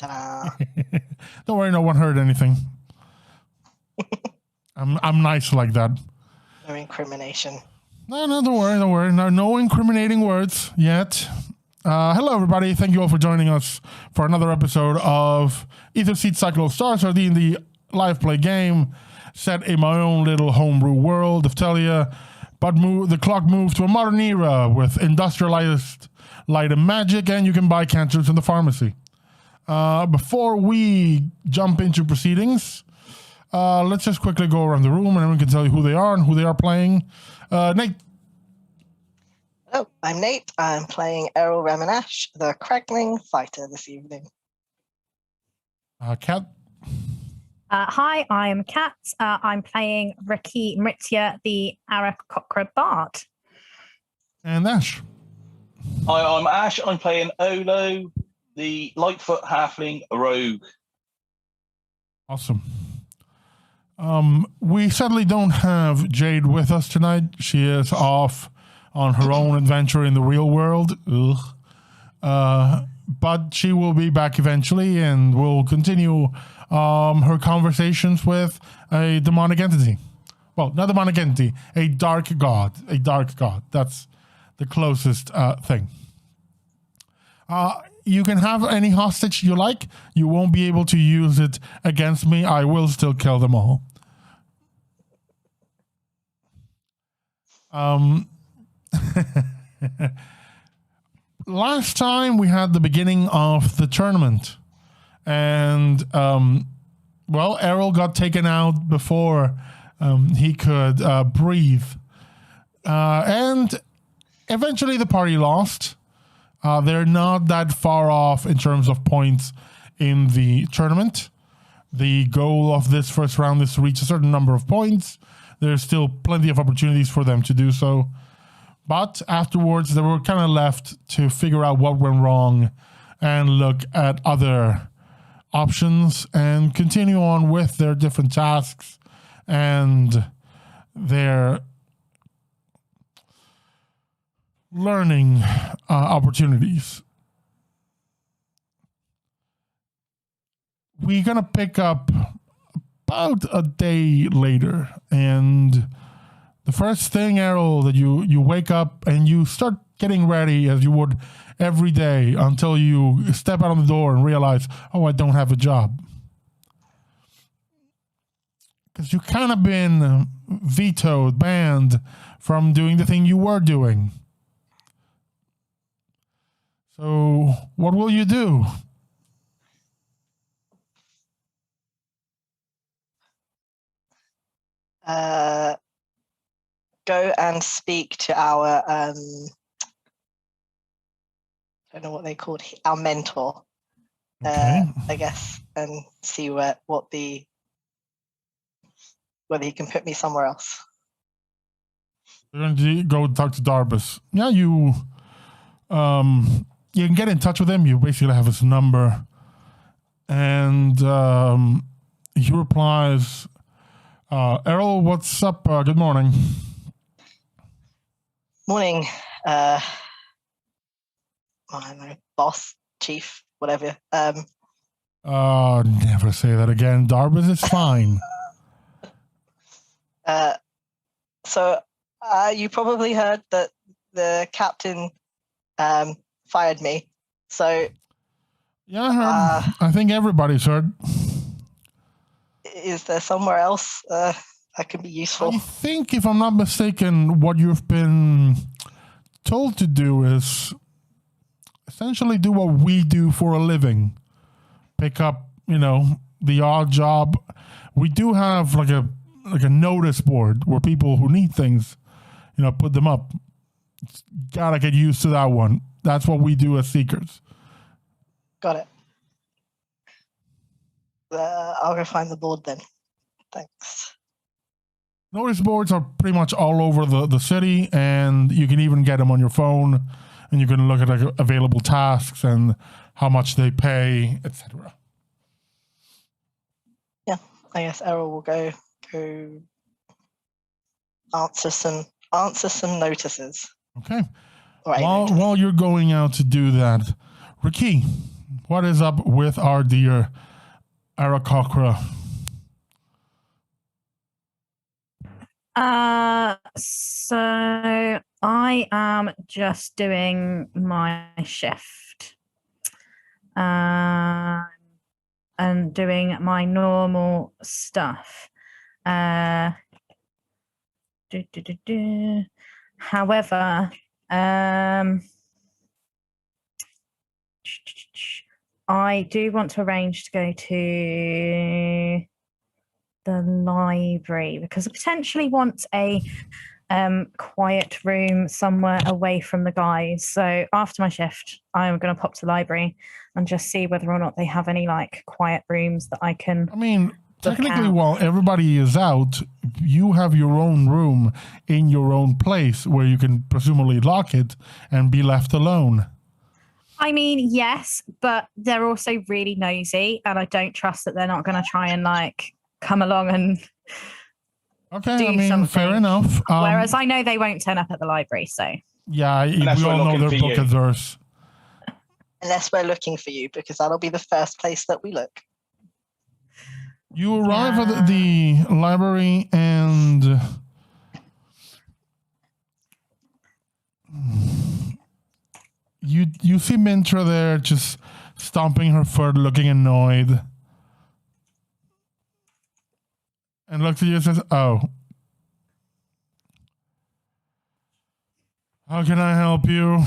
Don't worry, no one heard anything. I'm nice like that. No incrimination. No, don't worry. No incriminating words yet. Hello, everybody. Thank you all for joining us for another episode of Aetherseed Cycle of Stars, our D&D live play game set in my own little homebrew world of Telia. But the clock moved to a modern era with industrialized light and magic, and you can buy cantrips in the pharmacy. Before we jump into proceedings, let's just quickly go around the room and everyone can tell you who they are and who they are playing. Nate. Hello, I'm Nate. I'm playing Errol Remenash, the Crackling Fighter this evening. Kat. Hi, I'm Kat. I'm playing RaQui MriTtyur, the Aarakocra Bard. And Ash. Hi, I'm Ash. I'm playing Olo, the Lightfoot Halfling Rogue. Awesome. We sadly don't have Jade with us tonight. She is off on her own adventure in the real world. But she will be back eventually and will continue her conversations with a demonic entity. Well, not demonic entity, a dark god. A dark god. That's the closest thing. You can have any hostage you like. You won't be able to use it against me. I will still kill them all. Last time we had the beginning of the tournament, and well, Errol got taken out before he could breathe, and eventually the party lost. They're not that far off in terms of points in the tournament. The goal of this first round is to reach a certain number of points. There's still plenty of opportunities for them to do so. But afterwards, they were kind of left to figure out what went wrong and look at other options and continue on with their different tasks and their learning opportunities. We're going to pick up about a day later, and the first thing, Errol, that you wake up and you start getting ready as you would every day until you step out on the door and realize, oh, I don't have a job. Because you've kind of been vetoed, banned from doing the thing you were doing. So what will you do? Go and speak to our I don't know what they called, our mentor, Okay. I guess, and see whether he can put me somewhere else. You're going to go talk to Darbus. Yeah, you can get in touch with him. You basically have his number. And he replies, Errol, what's up? Good morning. Morning, I don't know, boss, chief, whatever. Never say that again. Darbus is fine. So you probably heard that the captain fired me. So Yeah, I heard. I think everybody's heard. is there somewhere else that can be useful? I think, if I'm not mistaken, what you've been told to do is essentially do what we do for a living. Pick up, the odd job. We do have like a notice board where people who need things, put them up. Gotta get used to that one. That's what we do as seekers. Got it. I'll go find the board then. Thanks. Notice boards are pretty much all over the city, and you can even get them on your phone, and you can look at available tasks and how much they pay, etc. Yeah, I guess Errol will go answer some notices. Okay. Right. While you're going out to do that, RaQui, what is up with our dear Arakokra? So I am just doing my shift. And doing my normal stuff. However, I do want to arrange to go to the library because I potentially want a quiet room somewhere away from the guys. So after my shift, I'm going to pop to the library and just see whether or not they have any like quiet rooms that I can. I mean, technically, while everybody is out, you have your own room in your own place where you can presumably lock it and be left alone. I mean, yes, but they're also really nosy, and I don't trust that they're not going to try and like come along and okay, I mean, fair enough. Whereas I know they won't turn up at the library, so yeah, we all know their book is theirs. Unless we're looking for you, because that'll be the first place that we look. You arrive at the library and you see Mintra there just stomping her foot, looking annoyed. And looks at you and says, "Oh. How can I help you?"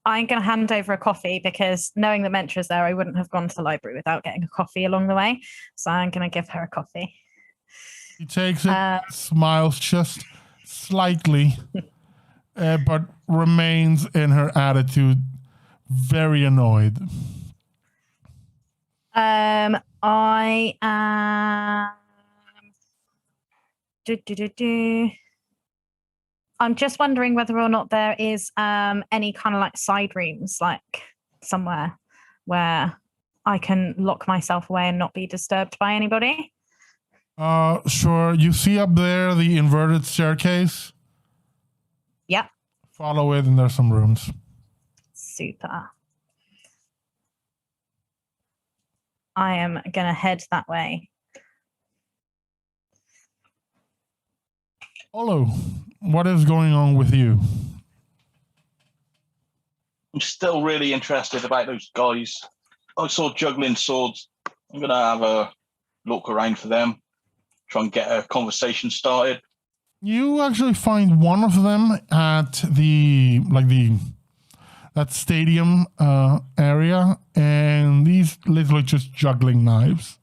I'm going to hand over a coffee because knowing that Mentra's there, I wouldn't have gone to the library without getting a coffee along the way. So I'm going to give her a coffee. He takes it, smiles just slightly, but remains in her attitude very annoyed. I am... I'm just wondering whether or not there is any kind of like side rooms, like somewhere where I can lock myself away and not be disturbed by anybody. Sure. You see up there the inverted staircase? Yep. Follow it and there's some rooms. Super. I am going to head that way. Olo, what is going on with you? I'm still really interested about those guys. I saw juggling swords. I'm going to have a look around for them, try and get a conversation started. You actually find one of them at that stadium area, and he's literally just juggling knives.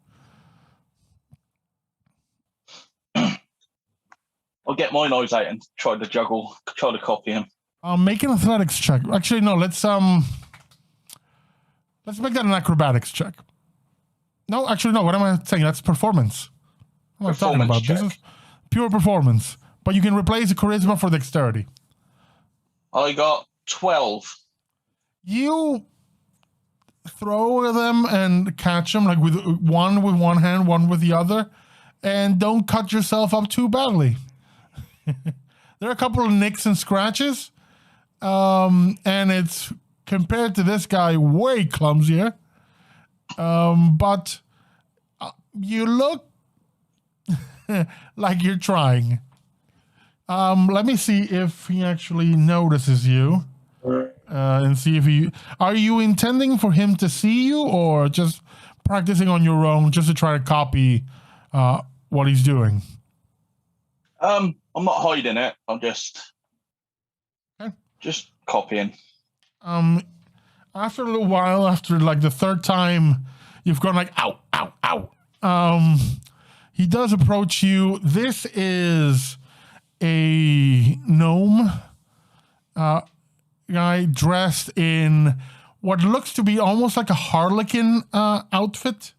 I'll get my knives out and try to copy him. Make an athletics check. Actually, no. Let's make that an acrobatics check. No, actually, no. What am I saying? That's performance. What am I talking about? Check. This is pure performance. But you can replace the charisma for dexterity. I got 12. You throw them and catch them, like with one hand, one with the other, and don't cut yourself up too badly. There are a couple of nicks and scratches, and it's compared to this guy way clumsier. But you look like you're trying. Let me see if he actually notices you, and see if are you intending for him to see you or just practicing on your own just to try to copy what he's doing? I'm not hiding it. I'm just copying. After a little while, after like the third time, you've gone like, ow, ow, ow. He does approach you. This is a gnome guy dressed in what looks to be almost like a harlequin outfit.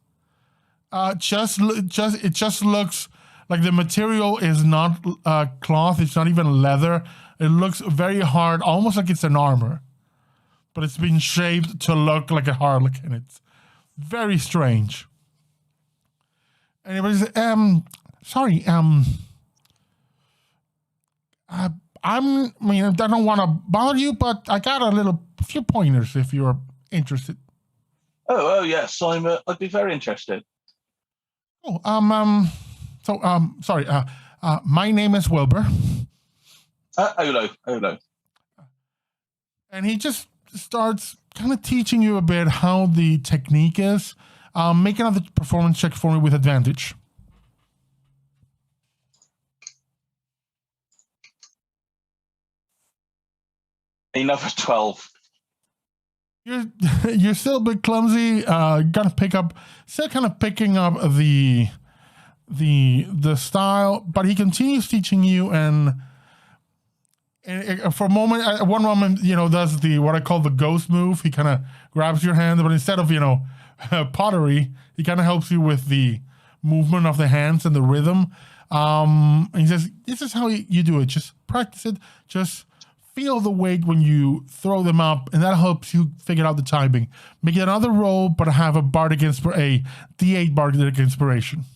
It just looks like the material is not cloth. It's not even leather. It looks very hard, almost like it's an armor, but it's been shaped to look like a harlequin. It's very strange. Anybody's sorry, I mean, I don't want to bother you, but I got a few pointers if you're interested. Oh, yes, I'd be very interested. Oh, sorry. My name is Wilbur. Olo. And he just starts kind of teaching you a bit how the technique is. Make another performance check for me with advantage. Another 12. You're still a bit clumsy. Still kind of picking up the style, but he continues teaching you, and for one moment, does what I call the ghost move. He kind of grabs your hand, but instead of pottery, he kind of helps you with the movement of the hands and the rhythm. And he says, "This is how you do it. Just practice it. Just feel the weight when you throw them up, and that helps you figure out the timing. Make it another roll, but have a D8 bardic inspiration." –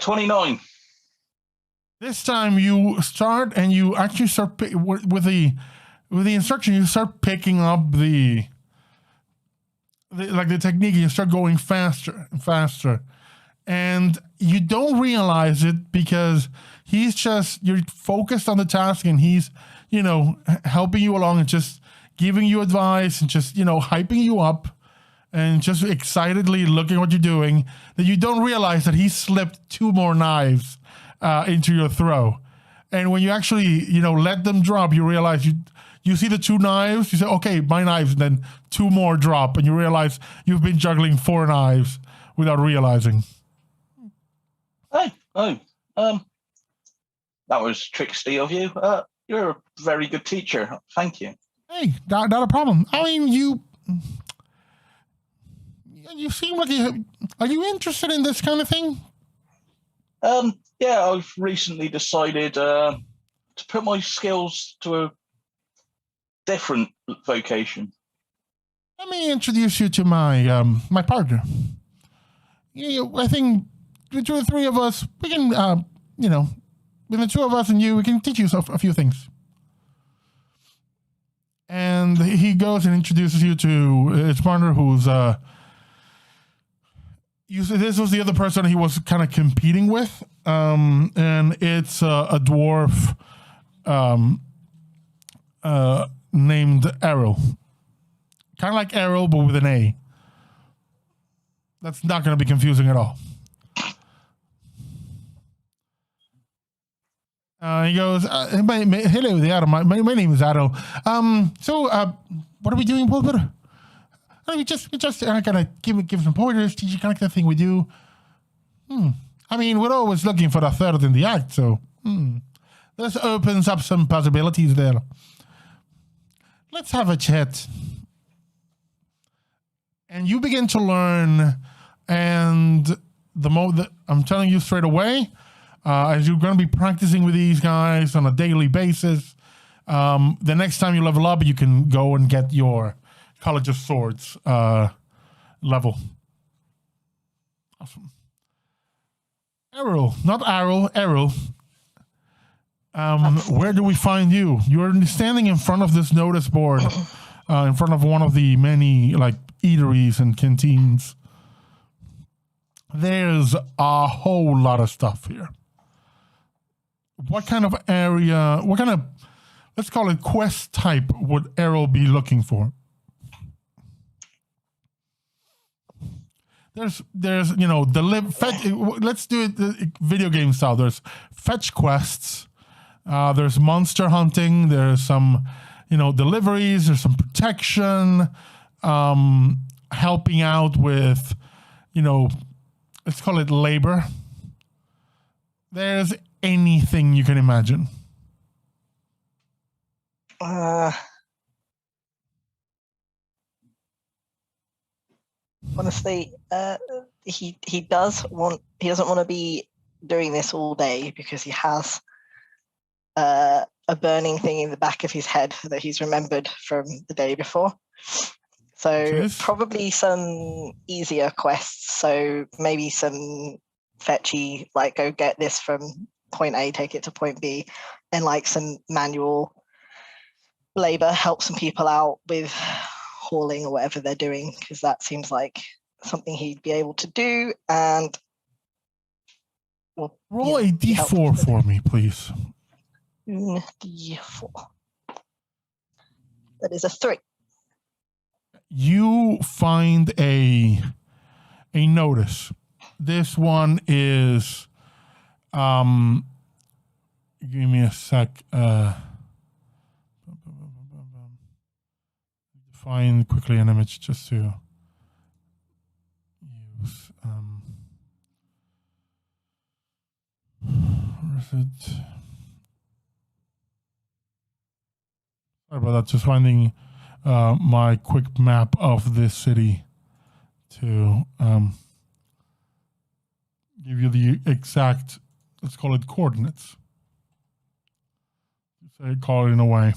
29. This time you start, and you actually start with the instruction. You start picking up the technique. You start going faster and faster, and you don't realize it because you're focused on the task, and he's helping you along and just giving you advice and just hyping you up and just excitedly looking at what you're doing. That you don't realize that he slipped 2 more knives into your throw, and when you actually let them drop, you realize you see the 2 knives. You say, "Okay, my knives," and then 2 more drop, and you realize you've been juggling 4 knives without realizing. That was tricksy of you. You're a very good teacher. Thank you. Hey, not a problem. I mean, you seem like are you interested in this kind of thing? Yeah, I've recently decided to put my skills to a different vocation. Let me introduce you to my my partner. I think between the 3 of us, we can, with the 2 of us and you, we can teach you a few things. And he goes and introduces you to his partner, who's this was the other person he was kind of competing with, and it's a dwarf named Errol. Kind of like Errol, but with an A. That's not going to be confusing at all. He goes, "Hello there, my name is Adel. What are we doing, Wilbur? We just kind of give some pointers, teach you kind of the thing we do. I mean, we're always looking for a third in the act, so this opens up some possibilities there. Let's have a chat." And you begin to learn, and I'm telling you straight away, as you're going to be practicing with these guys on a daily basis, the next time you level up, you can go and get your College of Swords level. Awesome. Errol, not Arrow, Errol. Where do we find you? You're standing in front of this notice board, in front of one of the many eateries and canteens. There's a whole lot of stuff here. What kind of area, let's call it quest type, would Errol be looking for? There's let's do it the video game style. There's fetch quests. There's monster hunting. There's some, deliveries. There's some protection. Helping out with, let's call it labor. There's anything you can imagine. Honestly, he doesn't want to be doing this all day because he has a a burning thing in the back of his head that he's remembered from the day before. So Yes. probably some easier quests. So maybe some fetchy, like go get this from point A, take it to point B, and like some manual labor, help some people out with hauling or whatever they're doing, because that seems like something he'd be able to do. And well, Roll a be helpful d4 with for me, please. D4. That is a 3. You find a notice. This one is give me a sec. Find quickly an image just to use. Where is it? Sorry about that. Just finding my quick map of this city to give you the exact, let's call it coordinates. Say call it in a way.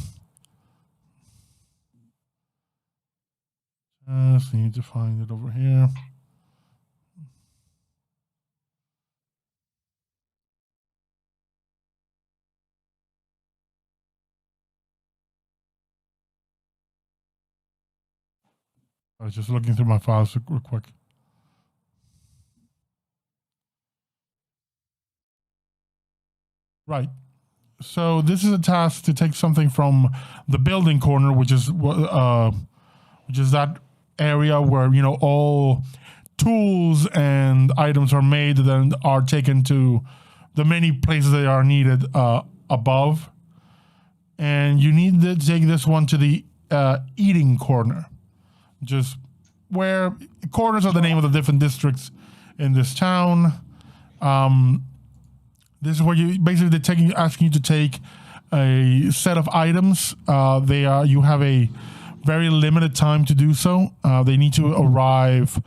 Just need to find it over here. I was just looking through my files real quick. Right. So this is a task to take something from the building corner, which is that area where, you know, all tools and items are made and are taken to the many places they are needed above. And you need to take this one to the eating corner, just where corners are the name of the different districts in this town. This is where you basically asking you to take a set of items. You have a very limited time to do so. They need to arrive.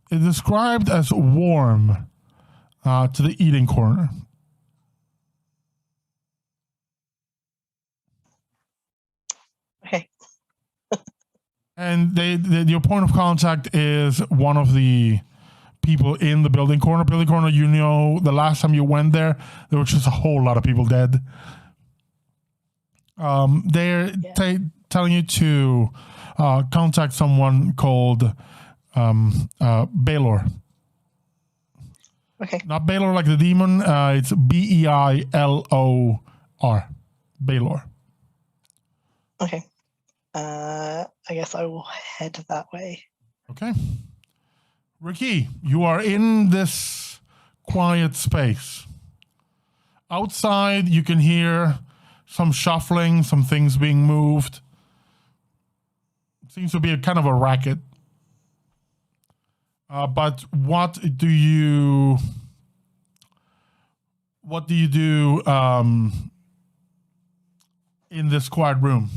It's described as warm to the eating corner. Okay. And your point of contact is one of the people in the building corner. Building corner, you know, the last time you went there were just a whole lot of people dead. They're telling you to contact someone called Baylor. Okay. Not Baylor like the demon. It's Beilor. Baylor. Okay. I guess I will head that way. Okay. RaQui, you are in this quiet space. Outside, you can hear some shuffling, some things being moved. It seems to be a kind of a racket. But what do you do in this quiet room?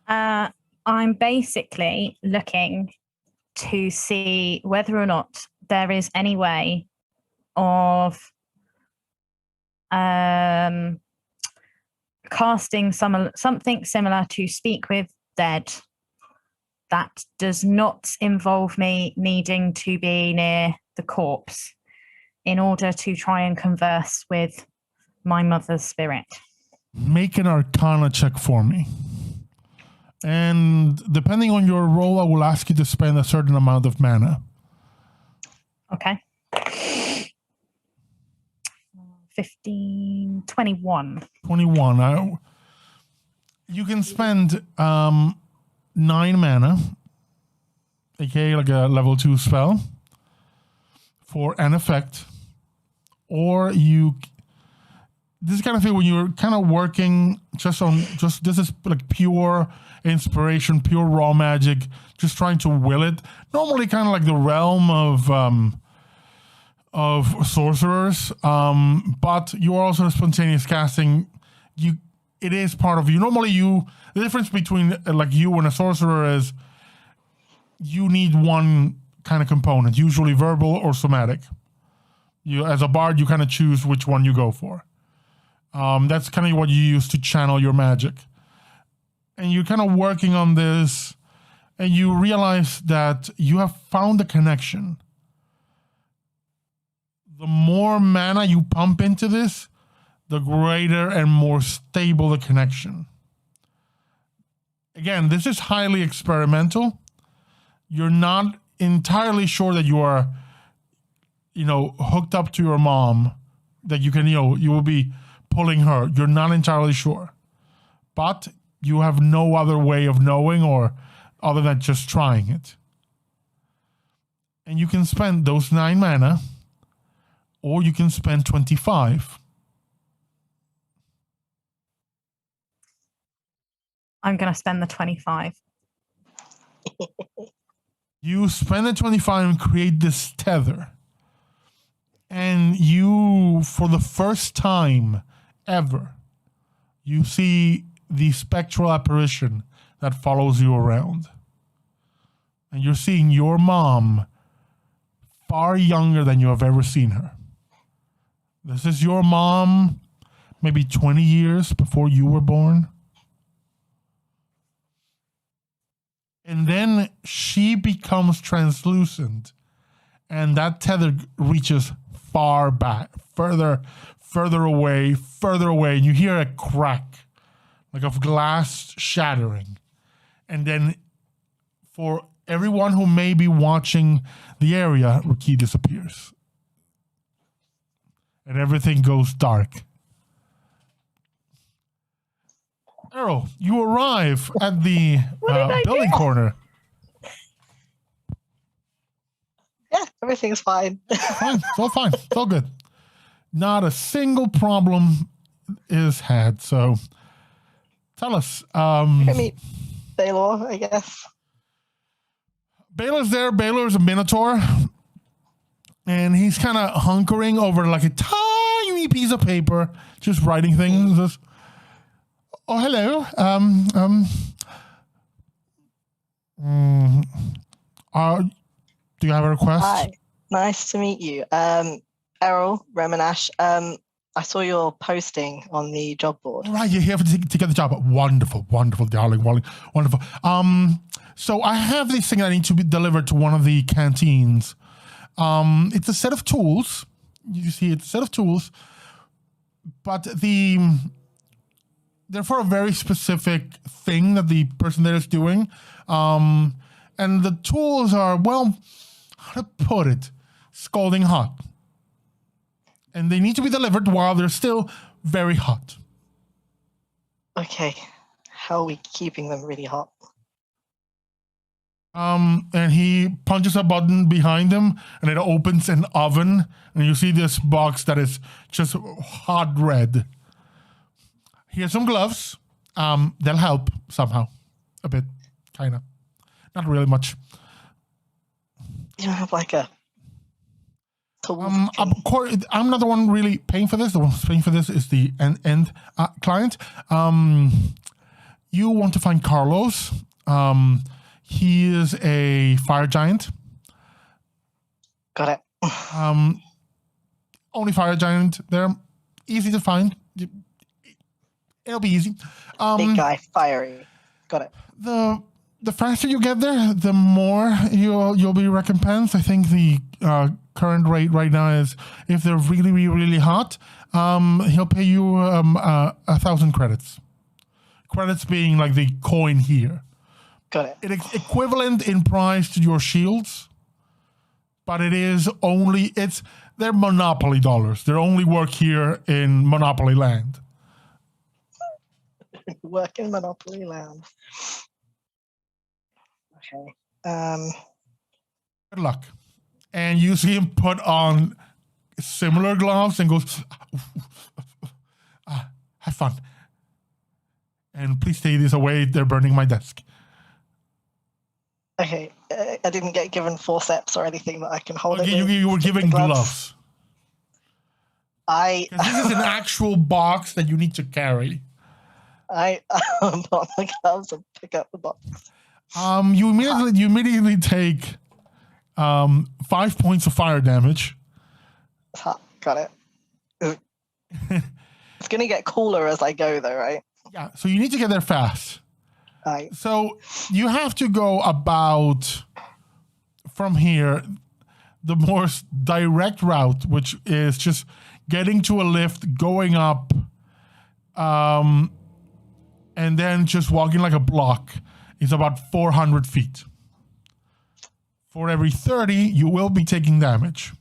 I'm basically looking to see whether or not there is any way of casting something similar to Speak with Dead that does not involve me needing to be near the corpse in order to try and converse with my mother's spirit. Make an Arcana check for me. And depending on your role, I will ask you to spend a certain amount of mana. Okay. 15, 21. 21. You can spend 9 mana, aka like a level 2 spell, for an effect. Or this kind of thing when you're kind of working this is like pure inspiration, pure raw magic, just trying to will it. Normally kind of like the realm of sorcerers, but you are also a spontaneous casting. It is part of you. Normally the difference between like you and a sorcerer is you need one kind of component, usually verbal or somatic. You, as a bard, you kind of choose which one you go for. That's kind of what you use to channel your magic. And you're kind of working on this, and you realize that you have found a connection. The more mana you pump into this, the greater and more stable the connection. Again, this is highly experimental. You're not entirely sure that you are, hooked up to your mom, that you can, you will be pulling her. You're not entirely sure. But you have no other way of knowing or other than just trying it. And you can spend those 9 mana, or you can spend 25. I'm going to spend the 25. You spend the 25 and create this tether. And you, for the first time ever, you see the spectral apparition that follows you around. And you're seeing your mom far younger than you have ever seen her. This is your mom maybe 20 years before you were born. And then she becomes translucent, and that tether reaches far back, further away, and you hear a crack, like of glass shattering. And then for everyone who may be watching the area, RaQui disappears. And everything goes dark. Errol, you arrive at the building corner. Yeah, everything's fine. Fine, it's all fine. It's all good. Not a single problem is had. So tell us. I meet Baylor, I guess. Baylor's there. Baylor's a minotaur. And he's kind of hunkering over like a tiny piece of paper, just writing things. Oh, hello. Do you have a request? Hi, nice to meet you. Errol, Reminash, I saw your posting on the job board. Right, you're here to get the job. Wonderful, darling, wonderful. So I have this thing that needs to be delivered to one of the canteens. It's a set of tools. You see, it's a set of tools, but they're for a very specific thing that the person there is doing. And the tools are, well, how to put it, scalding hot. And they need to be delivered while they're still very hot. Okay. How are we keeping them really hot? And he punches a button behind him, and it opens an oven, and you see this box that is just hot red. Here's some gloves. They'll help somehow. A bit, kind of. Not really much. You don't have like a tool? I'm not the one really paying for this. The one who's paying for this is the end client. You want to find Carlos. He is a fire giant. Got it. Only fire giant there. Easy to find. It'll be easy. Big guy, fiery. Got it. The faster you get there, the more you'll be recompensed. I think the current rate right now is, if they're really, really, really hot, he'll pay you 1,000 credits. Credits being like the coin here. Got it. It's equivalent in price to your shields, but they're Monopoly dollars. They only work here in Monopoly land. Work in Monopoly land. Okay. Good luck. And you see him put on similar gloves and goes, have fun. And please take this away. They're burning my desk. Okay. I didn't get given forceps or anything that I can hold it. You were given gloves. This is an actual box that you need to carry. I put on the gloves and pick up the box. You immediately take 5 points of fire damage. Got it. It's going to get cooler as I go, though, right? Yeah, so you need to get there fast. Right. So you have to go about from here, the most direct route, which is just getting to a lift, going up, and then just walking like a block is about 400 feet. For every 30, you will be taking damage.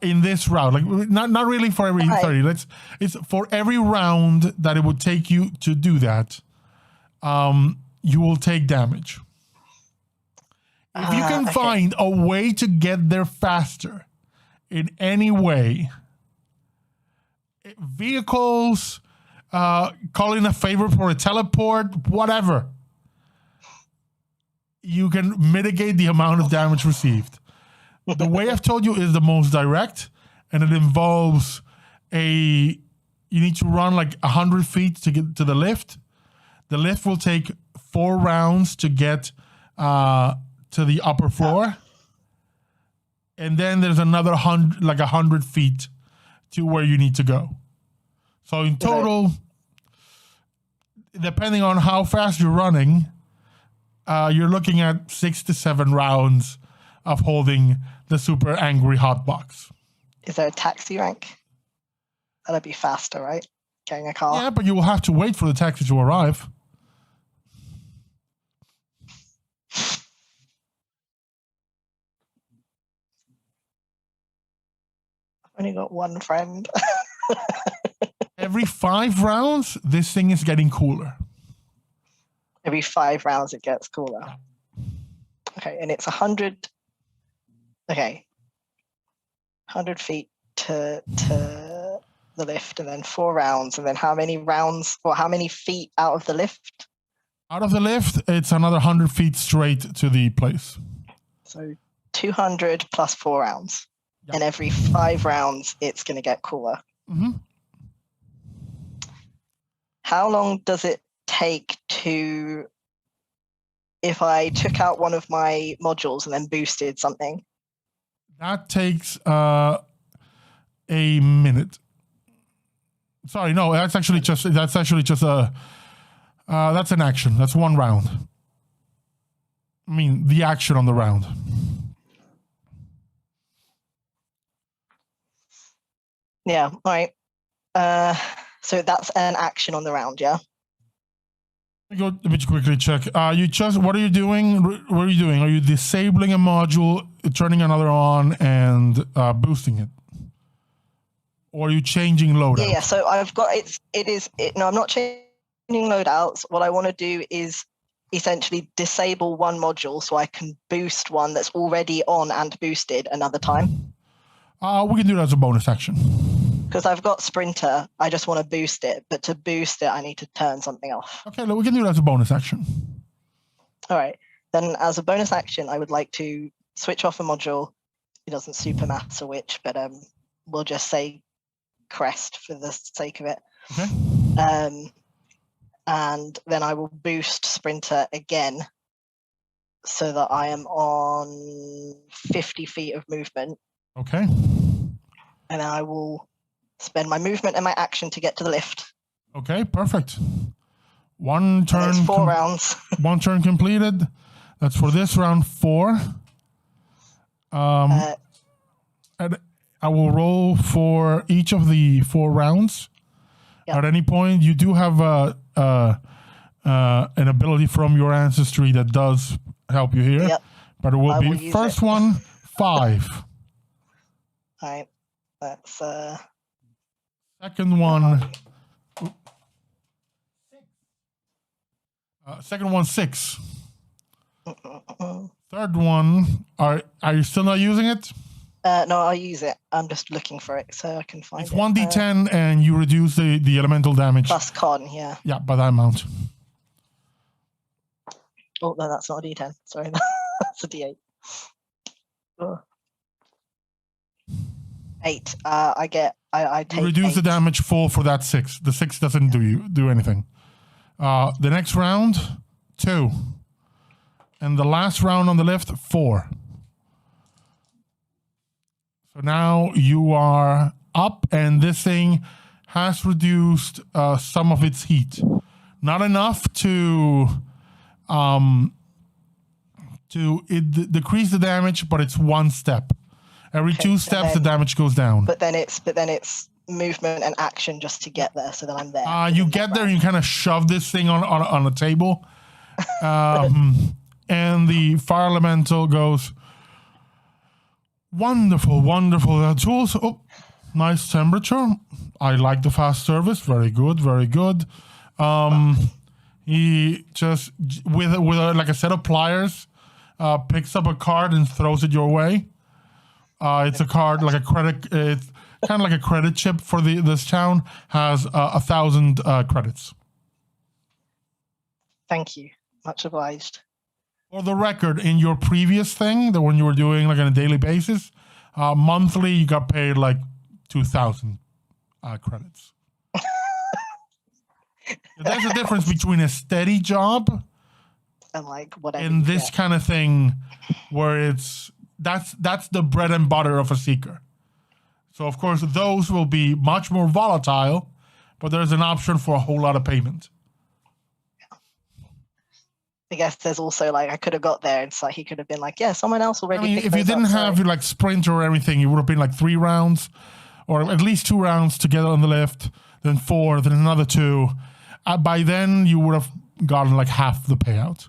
In this route, like not really for every 30. It's for every round that it would take you to do that. You will take damage. If you can find a way to get there faster, in any way, vehicles, calling a favor for a teleport, whatever, you can mitigate the amount of damage received. The way I've told you is the most direct, and it involves you need to run like 100 feet to get to the lift. The lift will take 4 rounds to get to the upper floor. And then there's another 100 feet to where you need to go. So in total, depending on how fast you're running, you're looking at 6 to 7 rounds of holding the super angry hotbox. Is there a taxi rank? That'd be faster, right? Getting a car. Yeah, but you will have to wait for the taxi to arrive. I've only got one friend. Every 5 rounds, this thing is getting cooler. Every 5 rounds, it gets cooler. Okay, and it's 100. Okay, 100 feet to the lift, and then 4 rounds, and then how many rounds or how many feet out of the lift? Out of the lift, it's another 100 feet straight to the place. So 200 plus 4 rounds. Yep. And every 5 rounds, it's going to get cooler. Mm-hmm. How long does it take to, if I took out one of my modules and then boosted something? That takes a minute. Sorry, no, that's actually just a that's an action. That's 1 round. I mean, the action on the round. Yeah, all right. So that's an action on the round, yeah? Let me quickly check. What are you doing? What are you doing? Are you disabling a module, turning another on, and boosting it? Or are you changing loadouts? Yeah, so I've got, no, I'm not changing loadouts. What I want to do is essentially disable one module so I can boost one that's already on and boosted another time. We can do that as a bonus action. Because I've got Sprinter, I just want to boost it, but to boost it, I need to turn something off. Okay, we can do that as a bonus action. All right, then as a bonus action, I would like to switch off a module. It doesn't super matter which, but we'll just say Crest for the sake of it. Okay. And then I will boost Sprinter again so that I am on 50 feet of movement. Okay. And then I will spend my movement and my action to get to the lift. Okay, perfect. 1 turn. That's 4 rounds. 1 turn completed. That's for this round 4. And I will roll for each of the 4 rounds. Yep. At any point, you do have an ability from your ancestry that does help you here. Yep. But it will be first one 5. All right. That's second one. Second one 6. Third one. Are you still not using it? No, I'll use it. I'm just looking for it so I can find it's it. It's 1d10 and you reduce the elemental damage. Plus con, yeah. Yeah, by that amount. Oh, no, that's not a d10. Sorry, that's a d8. Oh. 8. I take. You reduce 8. the damage full for that 6. The 6 doesn't do anything. The next round, 2. And the last round on the left, 4. So now you are up, and this thing has reduced some of its heat. Not enough to decrease the damage, but it's one step. Every two steps, the damage goes down. But then it's movement and action just to get there, so that I'm there. You get there and you kind of shove this thing on a table. And the fire elemental goes, wonderful, wonderful tools. Oh, nice temperature. I like the fast service. Very good, very good. He just, with like a set of pliers, picks up a card and throws it your way. It's a card, like a credit, it's kind of like a credit chip for this town, has 1,000 credits. Thank you. Much obliged. For the record, in your previous thing, the one you were doing like on a daily basis, monthly you got paid like 2,000 credits. There's a difference between a steady job and like whatever. And this kind of thing, where that's the bread and butter of a seeker. So of course those will be much more volatile, but there's an option for a whole lot of payment. I guess there's also like I could have got there and so he could have been like, yeah, someone else already. I mean, if you didn't have your like sprint or everything, it would have been like 3 rounds, or at least 2 rounds to get on the lift, then 4, then another 2. By then you would have gotten like half the payout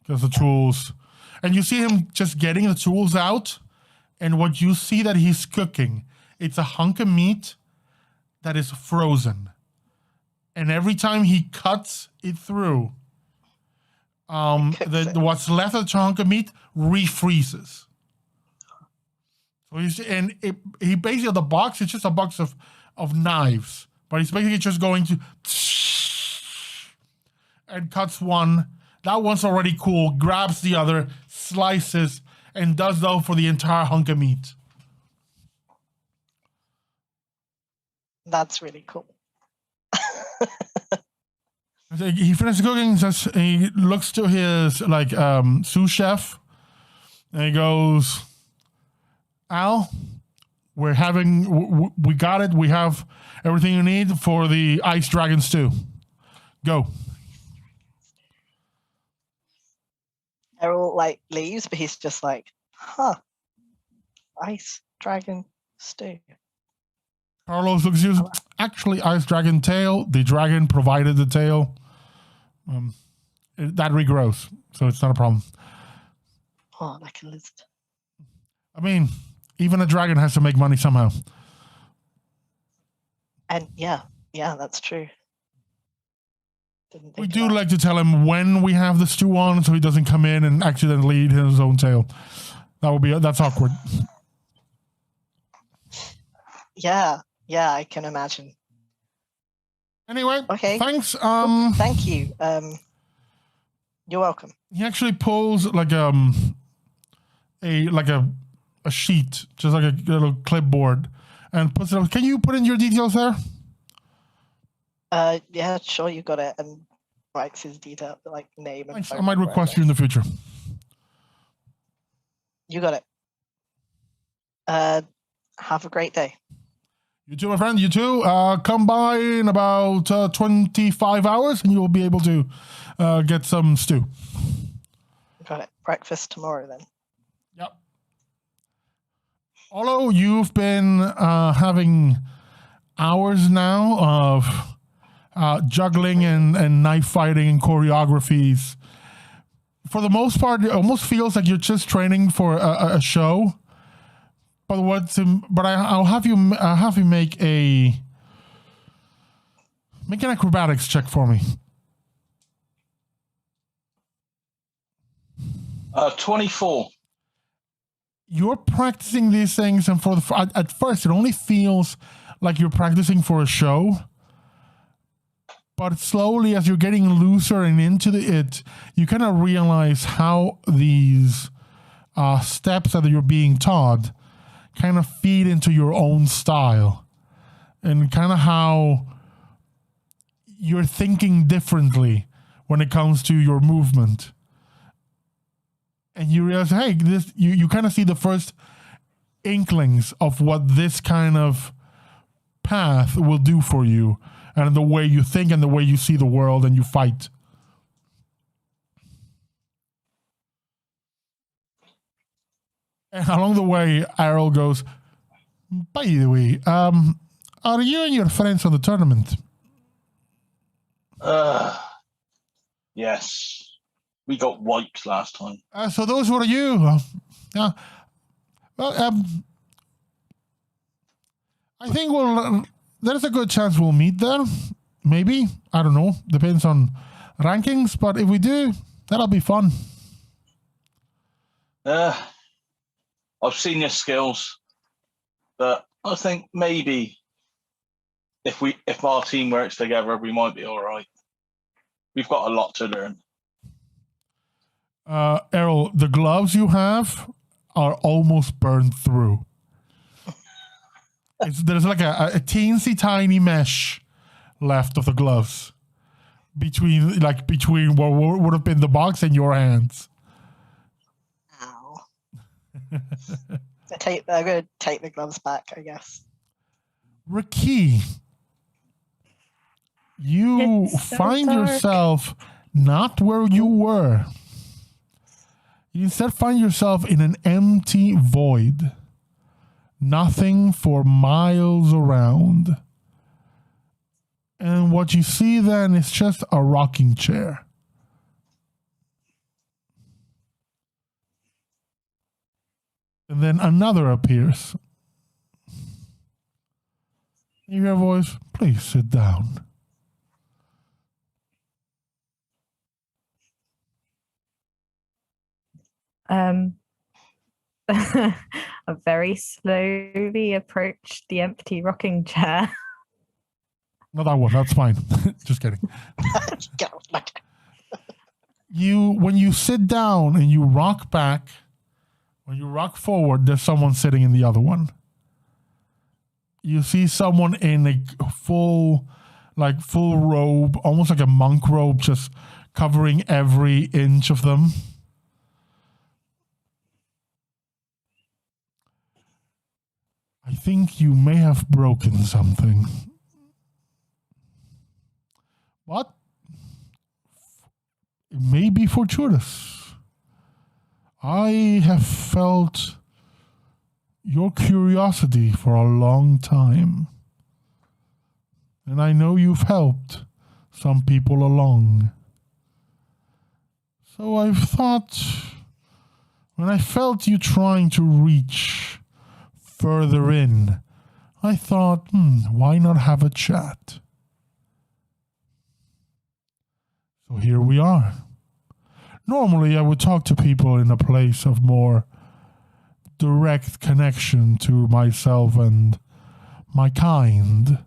because the tools, and you see him just getting the tools out, and what you see that he's cooking, it's a hunk of meat that is frozen, and every time he cuts it through, what's left of the chunk of meat refreezes. So he basically, the box, it's just a box of knives, but he's basically just going to and cuts one. That one's already cool, grabs the other, slices, and does that for the entire hunk of meat. That's really cool. He finishes cooking, he looks to his like sous chef, and he goes, Al, we got it. We have everything you need for the ice dragon stew. Go. Errol like leaves, but he's just like, ice dragon stew. Carlos looks at you. Actually, ice dragon tail. The dragon provided the tail. That regrows, so it's not a problem. Oh, like a lizard. I mean, even a dragon has to make money somehow. And yeah, that's true. We do like to tell him when we have the stew on, so he doesn't come in and accidentally eat his own tail. That's awkward. Yeah, I can imagine. Anyway, okay. Thanks. Thank you. You're welcome. He actually pulls like a sheet, just like a little clipboard, and puts it up. Can you put in your details there? Yeah, sure, you got it. And writes his detail, like name and Thanks. I might request you in the future. You got it. Have a great day. You too, my friend. You too. Come by in about 25 hours, and you will be able to get some stew. Got it. Breakfast tomorrow, then. Yep. Olo, you've been having hours now of juggling and knife fighting and choreographies. For the most part, it almost feels like you're just training for a show. But I'll have you make an acrobatics check for me. 24. You're practicing these things, and at first it only feels like you're practicing for a show. But slowly, as you're getting looser and into it, you kind of realize how these steps that you're being taught kind of feed into your own style, and kind of how you're thinking differently when it comes to your movement. And you realize, hey, you kind of see the first inklings of what this kind of path will do for you, and the way you think and the way you see the world and you fight. And along the way, Errol goes, by the way, are you and your friends on the tournament? Yes. We got wiped last time. So those were you. Well, I think there's a good chance we'll meet there. Maybe. I don't know. Depends on rankings. But if we do, that'll be fun. I've seen your skills, but I think maybe if our team works together, we might be all right. We've got a lot to learn. Errol, the gloves you have are almost burned through. There's like a teensy tiny mesh left of the gloves between what would have been the box and your hands. Ow. I'm going to take the gloves back, I guess. RaQui, you It's so find dark. yourself not where you were. You instead find yourself in an empty void. Nothing for miles around. And what you see then is just a rocking chair. And then another appears. You hear a voice, please sit down. I very slowly approached the empty rocking chair. Not that one, that's fine. Just kidding. When you sit down and you rock back, when you rock forward, there's someone sitting in the other one. You see someone in a full robe, almost like a monk robe, just covering every inch of them. I think you may have broken something. But it may be fortuitous. I have felt your curiosity for a long time. And I know you've helped some people along. So I've thought, when I felt you trying to reach further in, I thought, why not have a chat? So here we are. Normally, I would talk to people in a place of more direct connection to myself and my kind.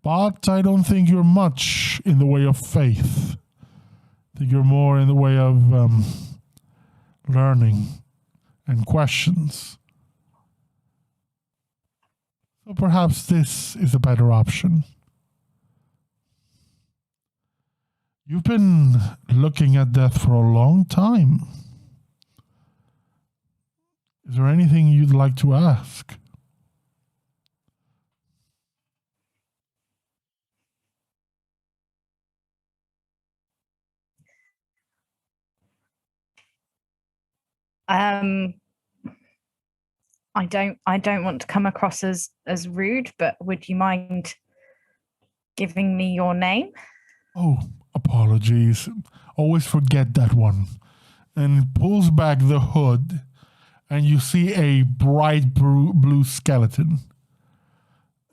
But I don't think you're much in the way of faith. I think you're more in the way of learning and questions. So perhaps this is a better option. You've been looking at death for a long time. Is there anything you'd like to ask? I don't want to come across as rude, but would you mind giving me your name? Oh, apologies. Always forget that one. And pulls back the hood, and you see a bright blue skeleton.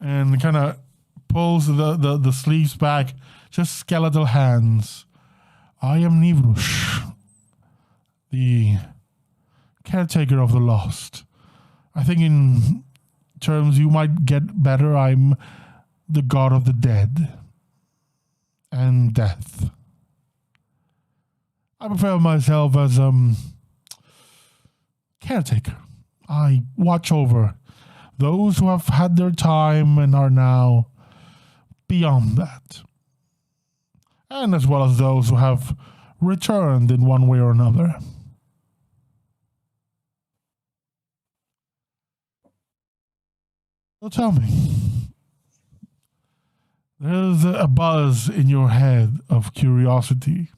And kind of pulls the sleeves back, just skeletal hands. I am Nivrush, the caretaker of the lost. I think in terms you might get better, I'm the god of the dead and death. I prefer myself as caretaker. I watch over those who have had their time and are now beyond that. And as well as those who have returned in one way or another. So tell me, There's a buzz in your head of curiosity.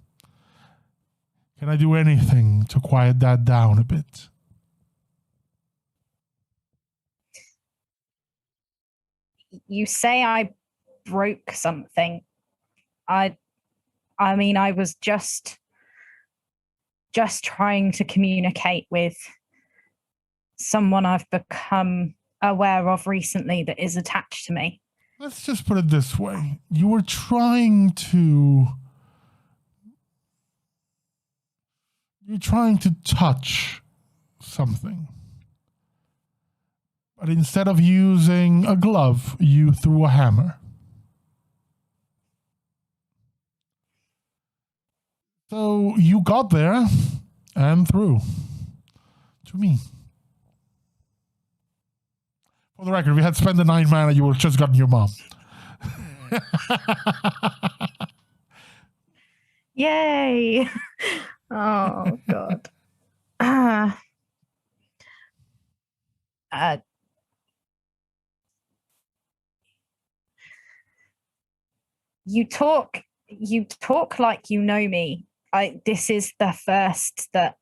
Can I do anything to quiet that down a bit? You say I broke something. I mean, I was just trying to communicate with someone I've become aware of recently that is attached to me. Let's just put it this way. You were trying to... You're trying to touch something. But instead of using a glove, you threw a hammer. So you got there and threw to me. For the record, if you had spent the 9 mana, you would have just gotten your mom. Yay! Oh, God. You talk like you know me. This is the first that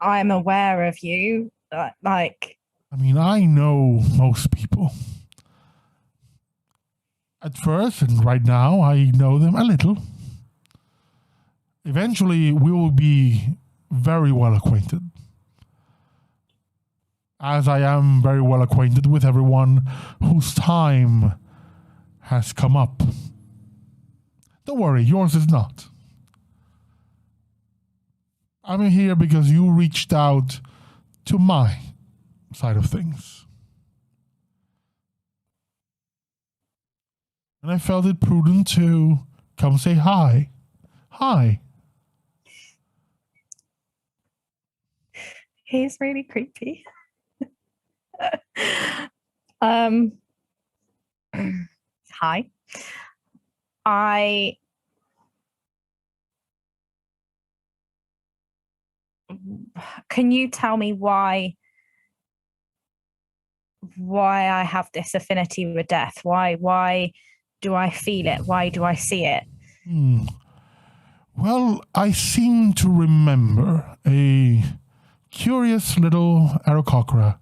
I'm aware of you. Like, I mean, I know most people. At first, and right now, I know them a little. Eventually, we will be very well acquainted. As I am very well acquainted with everyone whose time has come up. Don't worry, yours is not. I'm here because you reached out to my side of things. And I felt it prudent to come say hi. Hi. he's really creepy. Hi. Can you tell me why I have this affinity with death? Why do I feel it? Why do I see it? Well, I seem to remember a curious little Aarakocra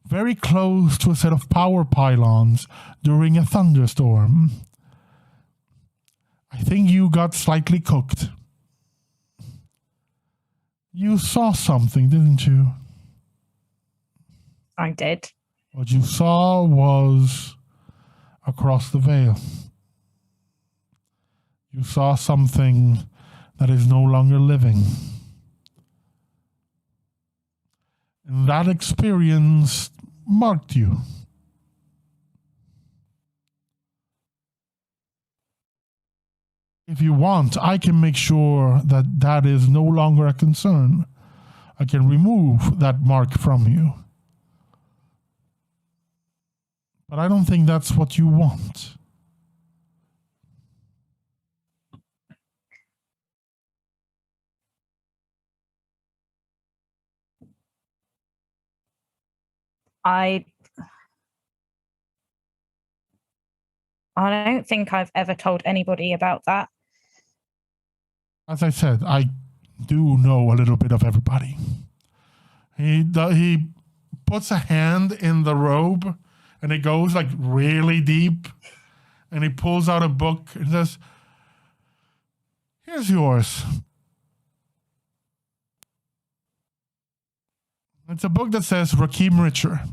very close to a set of power pylons during a thunderstorm. I think you got slightly cooked. You saw something, didn't you? I did. What you saw was across the veil. You saw something that is no longer living. And that experience marked you. If you want, I can make sure that that is no longer a concern. I can remove that mark from you. But I don't think that's what you want. I don't think I've ever told anybody about that. As I said, I do know a little bit of everybody. He puts a hand in the robe and it goes like really deep and he pulls out a book and says, "Here's yours." It's a book that says RaQui MriTtyur.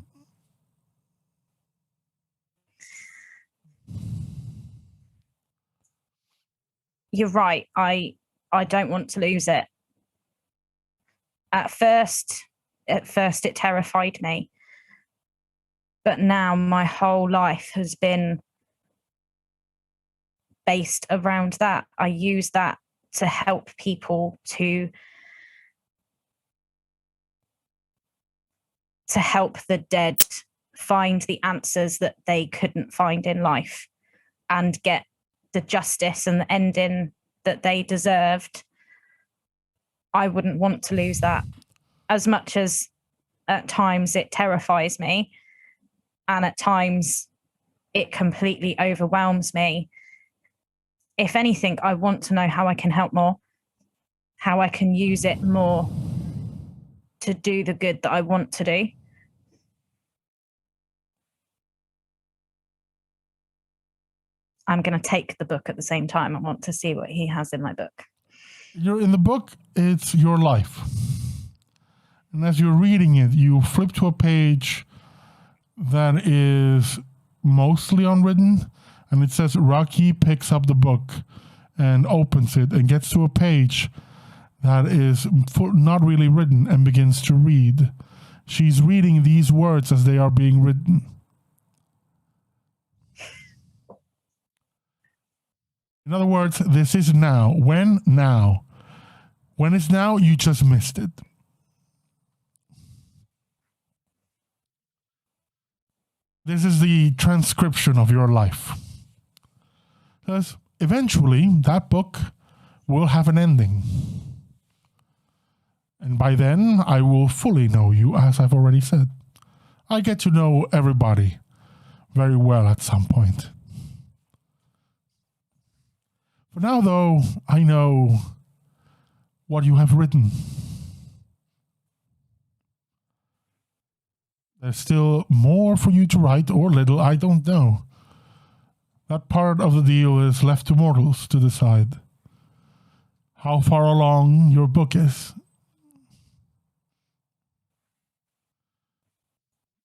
You're right. I don't want to lose it. At first it terrified me. But now my whole life has been based around that. I use that to help people to help the dead find the answers that they couldn't find in life and get the justice and the ending that they deserved. I wouldn't want to lose that. As much as at times it terrifies me and at times it completely overwhelms me. If anything, I want to know how I can help more, how I can use it more to do the good that I want to do. I'm going to take the book at the same time. I want to see what he has in my book. In the book, it's your life. And as you're reading it, you flip to a page that is mostly unwritten, and it says RaQui picks up the book and opens it and gets to a page that is not really written and begins to read. She's reading these words as they are being written. In other words, this is now. When? Now. When it's now, you just missed it. This is the transcription of your life. Because eventually, that book will have an ending. And by then, I will fully know you, as I've already said. I get to know everybody very well at some point. For now, though, I know what you have written. There's still more for you to write, or little, I don't know. That part of the deal is left to mortals to decide. How far along your book is.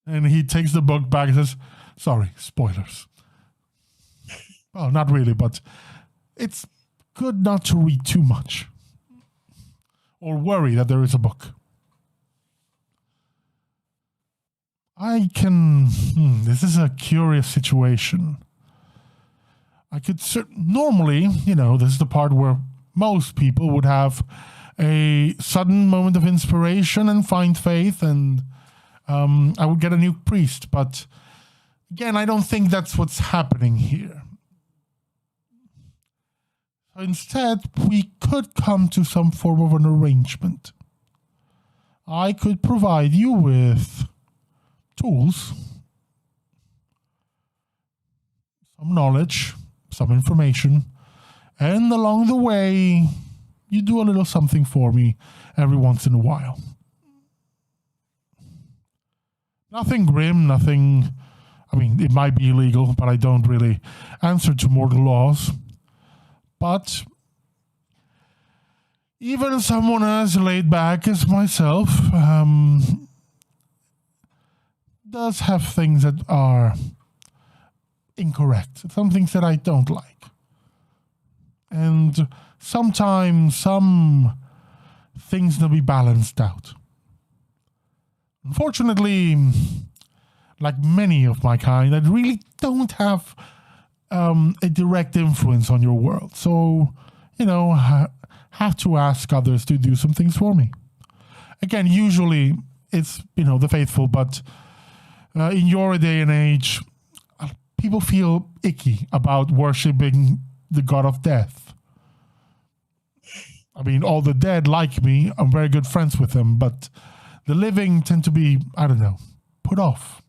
And he takes the book back and says, sorry, spoilers. Well, not really, but it's good not to read too much. Or worry that there is a book. This is a curious situation. I could normally, this is the part where most people would have a sudden moment of inspiration and find faith, and I would get a new priest. But again, I don't think that's what's happening here. So instead, we could come to some form of an arrangement. I could provide you with tools, some knowledge, some information, and along the way, you do a little something for me every once in a while. Nothing grim, nothing, it might be illegal, but I don't really answer to mortal laws. But even someone as laid back as myself does have things that are incorrect, some things that I don't like. And sometimes some things need to be balanced out. Unfortunately, like many of my kind, I really don't have a direct influence on your world. So, have to ask others to do some things for me. Again, usually it's, the faithful, but in your day and age, people feel icky about worshipping the god of death. All the dead like me. I'm very good friends with them, but the living tend to be, put off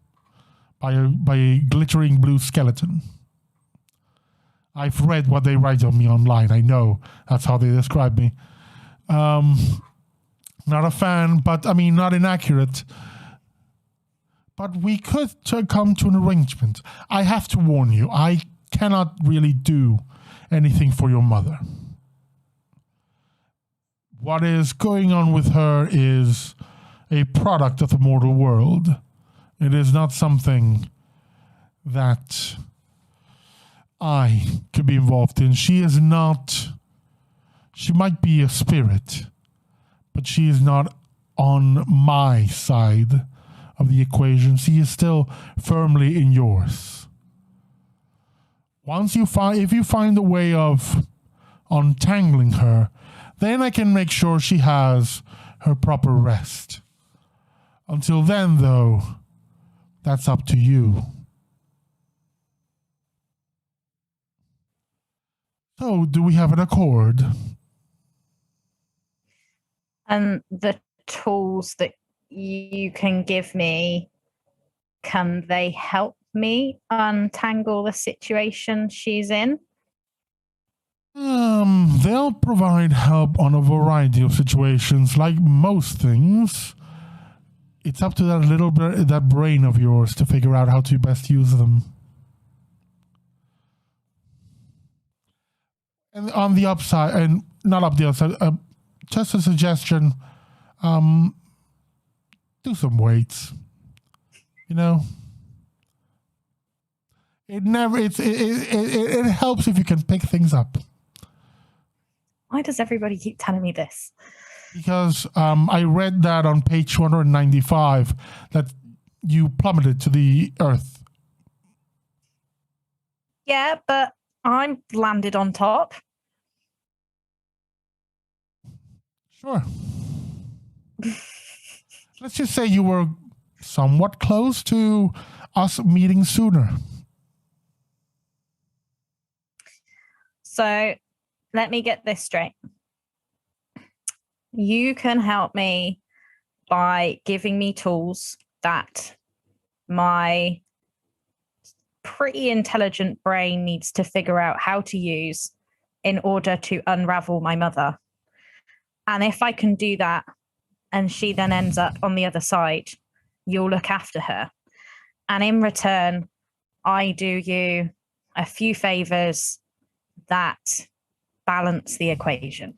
by a glittering blue skeleton. I've read what they write on me online. I know that's how they describe me. Not a fan, but not inaccurate. But we could come to an arrangement. I have to warn you, I cannot really do anything for your mother. What is going on with her is a product of the mortal world. It is not something that I could be involved in. She might be a spirit, but she is not on my side of the equation. She is still firmly in yours. If you find a way of untangling her, then I can make sure she has her proper rest. Until then, though, that's up to you. So, do we have an accord? And the tools that you can give me, can they help me untangle the situation she's in? They'll provide help on a variety of situations. Like most things, it's up to that brain of yours to figure out how to best use them. And on the upside, and not up the upside, just a suggestion, do some weights. You know? It helps if you can pick things up. Why does everybody keep telling me this? Because I read that on page 295 that you plummeted to the earth. Yeah, but I'm landed on top. Sure. Let's just say you were somewhat close to us meeting sooner. So let me get this straight. You can help me by giving me tools that my pretty intelligent brain needs to figure out how to use in order to unravel my mother. And if I can do that and she then ends up on the other side, you'll look after her. And in return, I do you a few favors that balance the equation.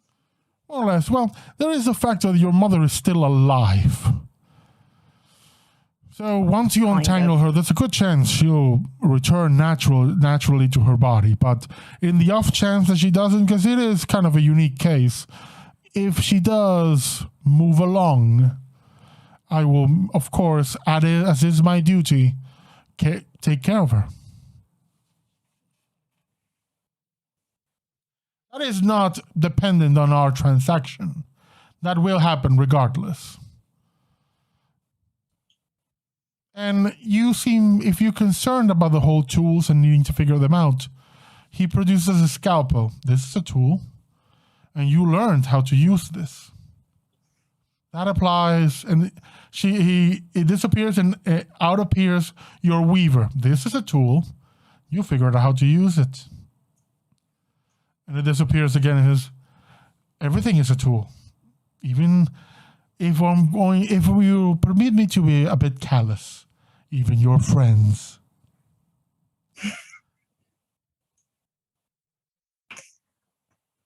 More or less. Well, there is the fact that your mother is still alive. So once you untangle her, there's a good chance she'll return naturally to her body. But in the off chance that she doesn't, because it is kind of a unique case, if she does move along, I will, of course, as is my duty, take care of her. That is not dependent on our transaction. That will happen regardless. And you seem, if you're concerned about the whole tools and needing to figure them out, he produces a scalpel. This is a tool. And you learned how to use this. That applies, and it disappears, and out appears your weaver. This is a tool. You figured out how to use it. And it disappears again. Everything is a tool. Even if you permit me to be a bit callous, even your friends.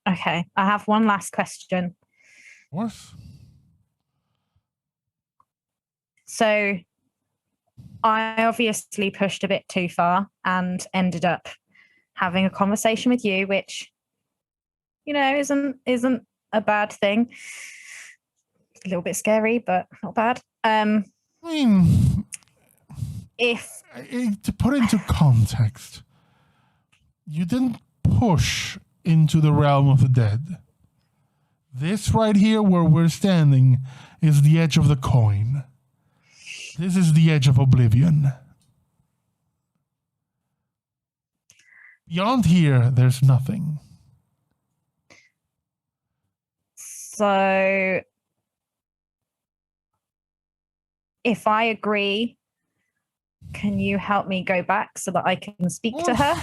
Okay, I have one last question. Of course. So I obviously pushed a bit too far and ended up having a conversation with you, which, you know, isn't a bad thing. A little bit scary, but not bad. I mean, to put into context, you didn't push into the realm of the dead. This right here where we're standing is the edge of the coin. This is the edge of oblivion. Beyond here, there's nothing. So if I agree, can you help me go back so that I can speak to her?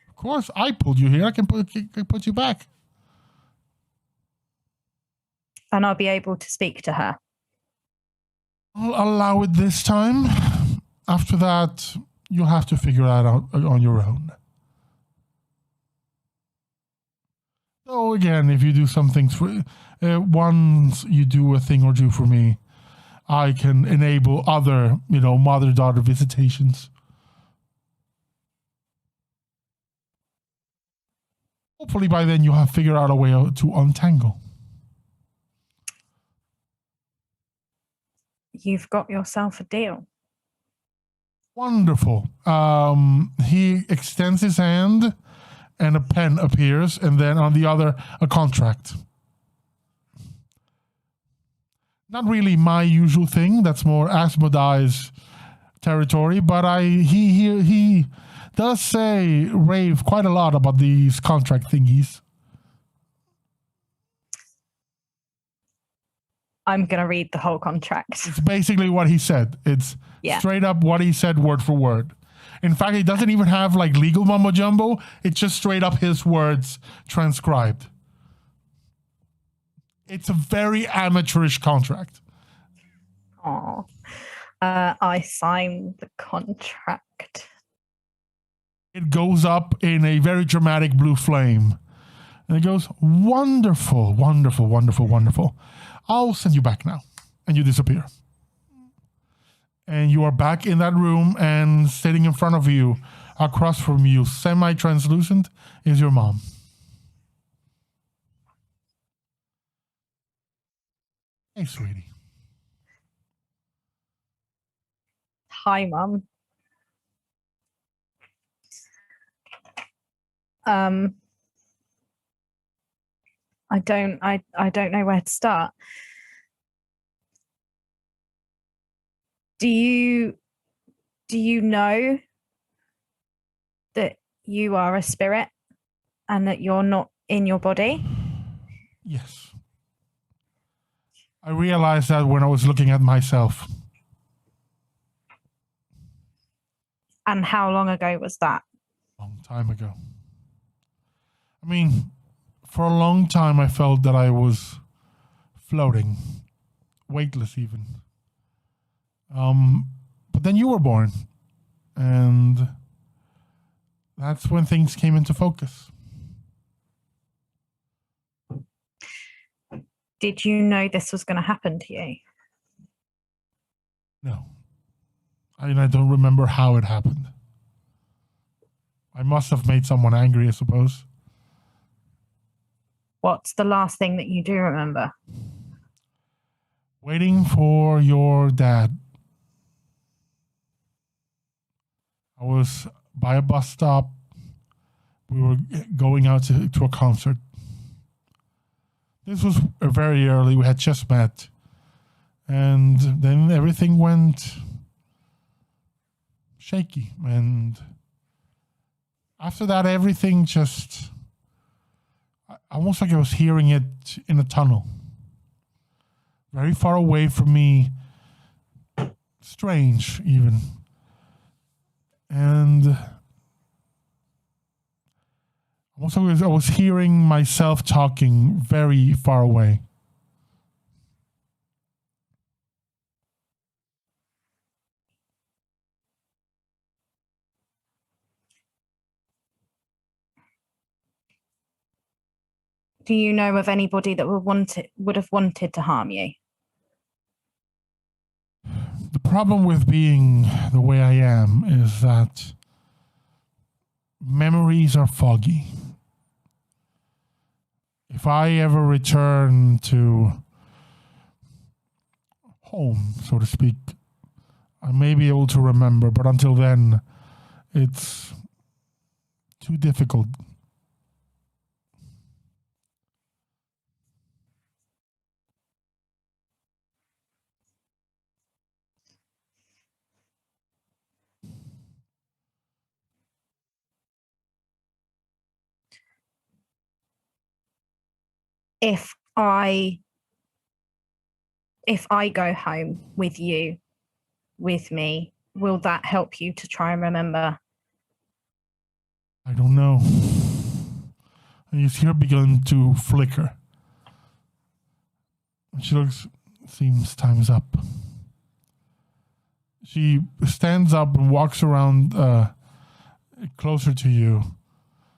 Of course, I pulled you here. I can put you back. And I'll be able to speak to her. I'll allow it this time. After that, you'll have to figure it out on your own. So again, if you do some things for once you do a thing or two for me, I can enable other, mother-daughter visitations. Hopefully by then you have figured out a way to untangle. You've got yourself a deal. Wonderful. He extends his hand and a pen appears, and then on the other, a contract. Not really my usual thing. That's more Asmodee's territory, but he does rave quite a lot about these contract thingies. I'm going to read the whole contract. It's basically what he said. It's straight up what he said, word for word. In fact, it doesn't even have like legal mumbo jumbo. It's just straight up his words transcribed. It's a very amateurish contract. Oh, I signed the contract. It goes up in a very dramatic blue flame. And it goes, wonderful, wonderful, wonderful, wonderful. I'll send you back now. And you disappear. And you are back in that room, and sitting in front of you, across from you, semi-translucent, is your mom. Hey, sweetie. Hi, Mum. I don't know where to start. Do you know that you are a spirit and that you're not in your body? Yes. I realized that when I was looking at myself. And how long ago was that? Long time ago. I mean, for a long time I felt that I was floating, weightless even. But then you were born, and that's when things came into focus. Did you know this was going to happen to you? No. I don't remember how it happened. I must have made someone angry, I suppose. What's the last thing that you do remember? Waiting for your dad. I was by a bus stop. We were going out to a concert. This was very early. We had just met. And then everything went shaky. And after that, everything just... almost like I was hearing it in a tunnel. Very far away from me. Strange, even. And also I was hearing myself talking very far away. Do you know of anybody that would have wanted to harm you? The problem with being the way I am is that memories are foggy. If I ever return to home, so to speak, I may be able to remember, but until then, it's too difficult. If I go home with you, with me, will that help you to try and remember? I don't know. You see her begin to flicker. She looks, seems time's up. She stands up and walks around closer to you.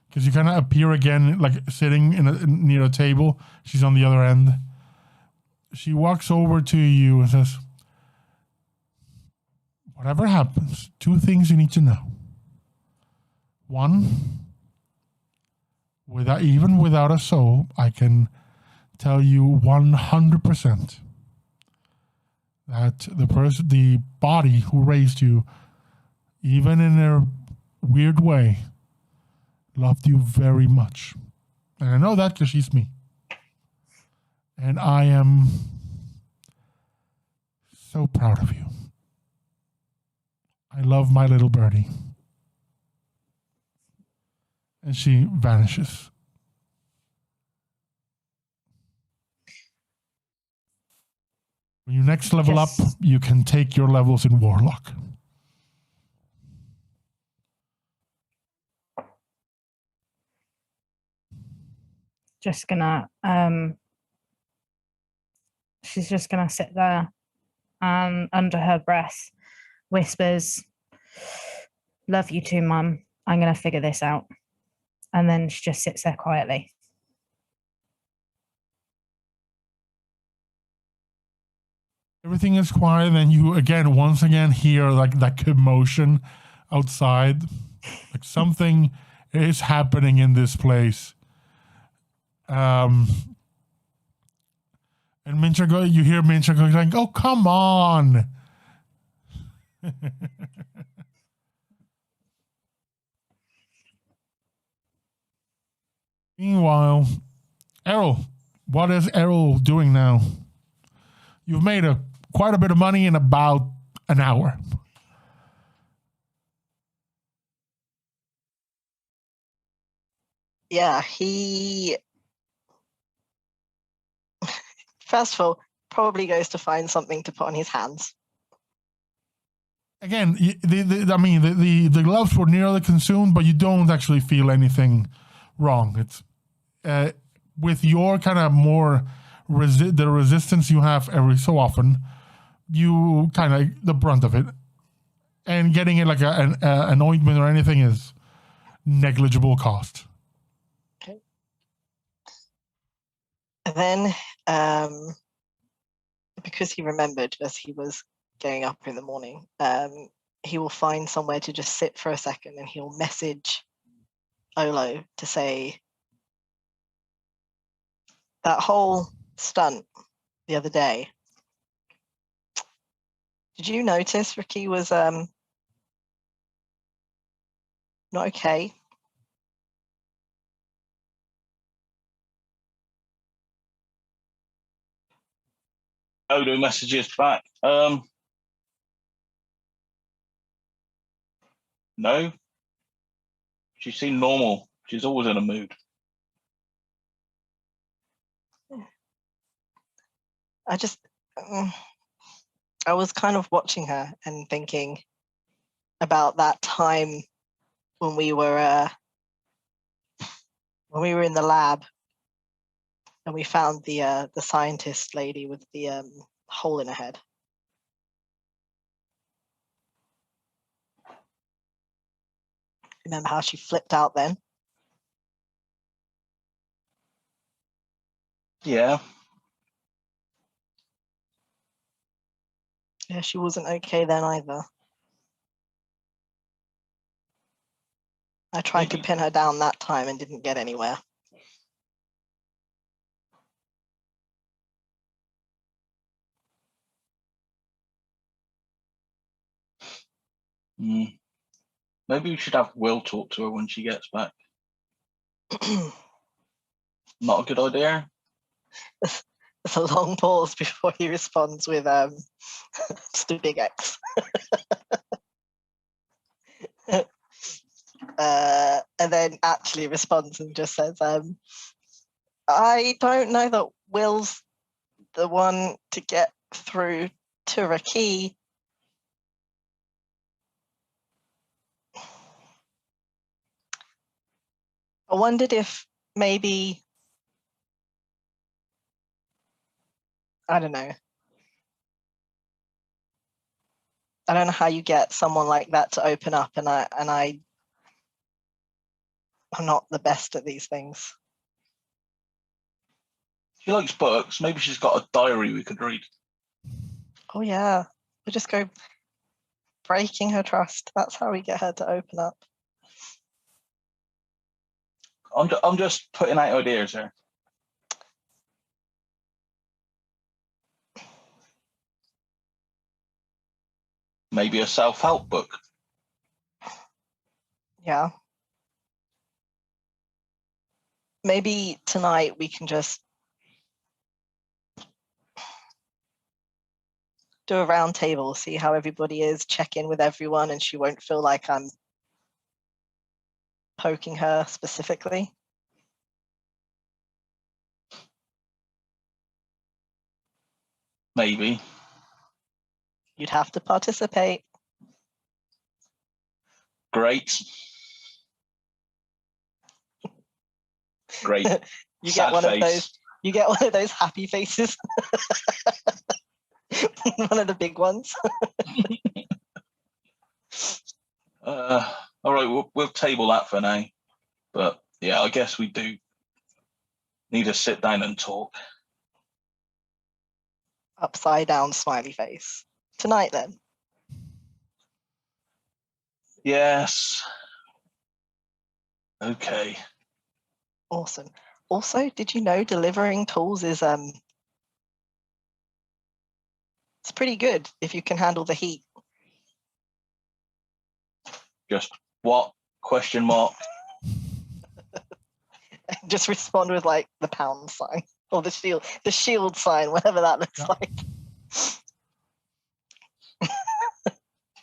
Because you kind of appear again, like sitting near a table. She's on the other end. She walks over to you and says, whatever happens, 2 things you need to know. 1, even without a soul, I can tell you 100% that the body who raised you, even in a weird way, loved you very much. And I know that because she's me. And I am so proud of you. I love my little birdie. And she vanishes. When you next level up, you can take your levels in Warlock. just gonna sit there and under her breath whispers, "Love you too, Mum. I'm gonna figure this out." And then she just sits there quietly. Everything is quiet, and you once again hear like that commotion outside. Like something is happening in this place. And you hear Mincha going like, "Oh, come on." Meanwhile, Errol, what is Errol doing now? You've made quite a bit of money in about an hour. Yeah, he first of all probably goes to find something to put on his hands. Again, the gloves were nearly consumed, but you don't actually feel anything wrong. It's with your kind of more the resistance you have every so often, you kind of the brunt of it, and getting it like an ointment or anything is negligible cost. Okay. And then, because he remembered as he was getting up in the morning, he will find somewhere to just sit for a second, and he'll message Olo to say that whole stunt the other day. Did you notice RaQui was not okay? Olo messages back. No. She seemed normal. She's always in a mood. I was kind of watching her and thinking about that time when we were in the lab and we found the scientist lady with the hole in her head. Remember how she flipped out then? Yeah. Yeah, she wasn't okay then either. I tried to pin her down that time and didn't get anywhere. Maybe we should have Will talk to her when she gets back. Not a good idea. There's a long pause before he responds with just a big X. And then actually responds and just says, I don't know that Will's the one to get through to RaQui. I wondered if maybe, I don't know. I don't know how you get someone like that to open up, and I'm not the best at these things. She likes books. Maybe she's got a diary we could read. Oh yeah, we'll just go breaking her trust. That's how we get her to open up. I'm just putting out ideas here. Maybe a self-help book. Yeah. Maybe tonight we can just do a round table, see how everybody is, check in with everyone, and she won't feel like I'm poking her specifically. Maybe. You'd have to participate. Great. Great. You Sad get one face. of those. You get one of those happy faces. One of the big ones. All right, we'll table that for now. But yeah, I guess we do need to sit down and talk. Upside down smiley face. Tonight then. Yes. Okay. Awesome. Also, did you know delivering tools is it's pretty good if you can handle the heat. Just what? Question mark. Just respond with like the pound sign or the shield sign, whatever that looks Yeah. like.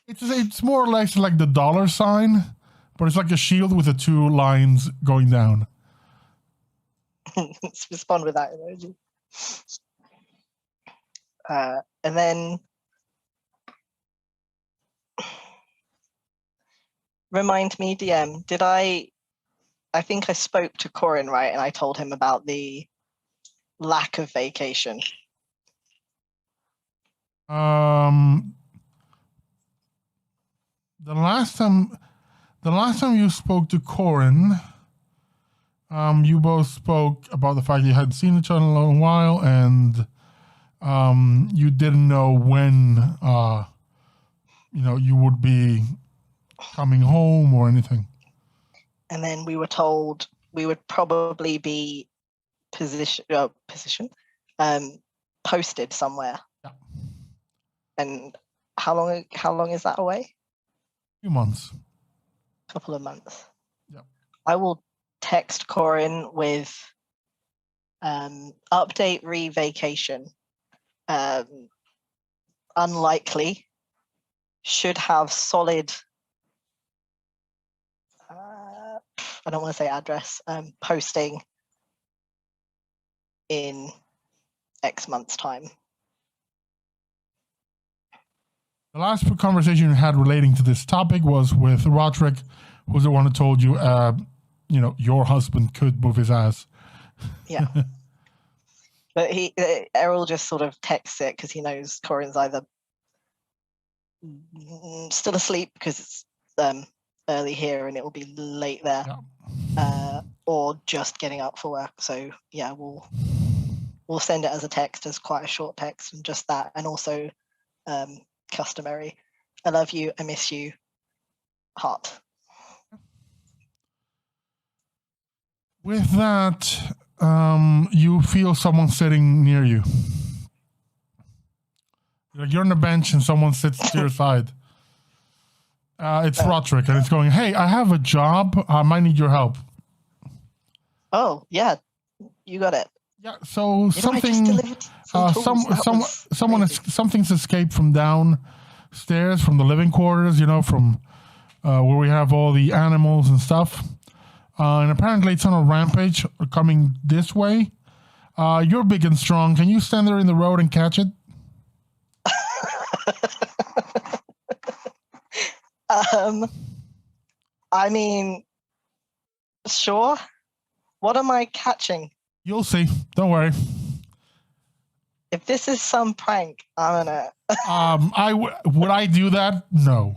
It's more or less like the dollar sign, but it's like a shield with the two lines going down. Let's respond with that emoji. And then remind me, DM, did I think I spoke to Corin, right? And I told him about the lack of vacation. The last time you spoke to Corin, you both spoke about the fact you hadn't seen each other in a long while, and you didn't know when you would be coming home or anything. And then we were told we would probably be posted somewhere. Yeah. And how long is that away? A few months. Couple of months. Yep. I will text Corin with update re-vacation. Unlikely. Should have solid I don't want to say address, posting in X months time. The last conversation you had relating to this topic was with Roderick, who's the one who told you, your husband could move his ass. Yeah. But Errol just sort of texts it because he knows Corin's either still asleep because it's early here and it will be late there, or just getting up for work. So yeah, we'll send it as a text, as quite a short text, and just that, and also customary. I love you. I miss you. Heart. With that, you feel someone sitting near you. You're on the bench and someone sits to your side. It's Roderick, and it's going, "Hey, I have a job. I might need your help." Oh yeah, you got it. Yeah. So I something, just delivered some tools. That was crazy. something's escaped from downstairs from the living quarters. From where we have all the animals and stuff. And apparently it's on a rampage coming this way. You're big and strong. Can you stand there in the road and catch it? I mean, sure. What am I catching? You'll see. Don't worry. If this is some prank, I'm gonna. Would I do that? No.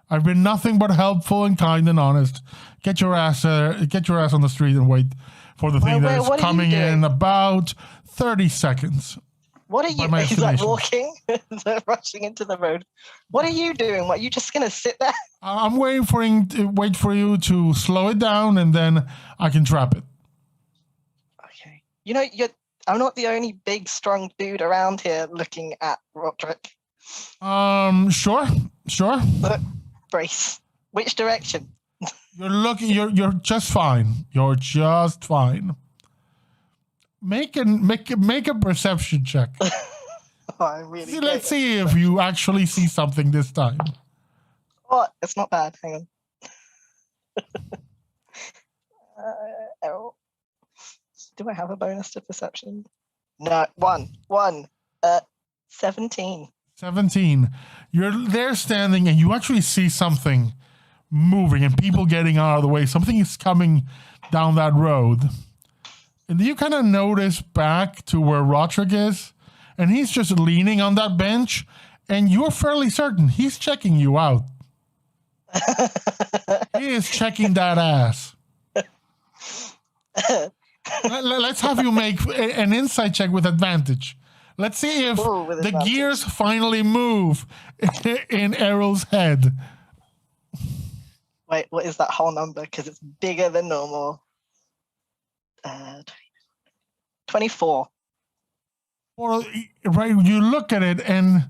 I've been nothing but helpful and kind and honest. Get your ass on the street and wait for the thing that's coming in about 30 seconds. What are you? He's like walking, rushing into the road. What are you doing? What, you just gonna sit there? I'm waiting for you to slow it down, and then I can trap it. Okay. I'm not the only big, strong dude around here looking at Roderick. Sure. Brace. Which direction? You're just fine. You're just fine. Make a perception check. Let's see if you actually see something this time. Oh, it's not bad. Hang on. Errol. Do I have a bonus to perception? No, one. 17. 17. You're there standing and you actually see something moving and people getting out of the way. Something is coming down that road. And you kind of notice back to where Roderick is, and he's just leaning on that bench, and you're fairly certain he's checking you out. He is checking that ass. Let's have you make an insight check with advantage. Let's see if the gears finally move in Errol's head. Wait, what is that whole number? Because it's bigger than normal. 24. Well, right, you look at it and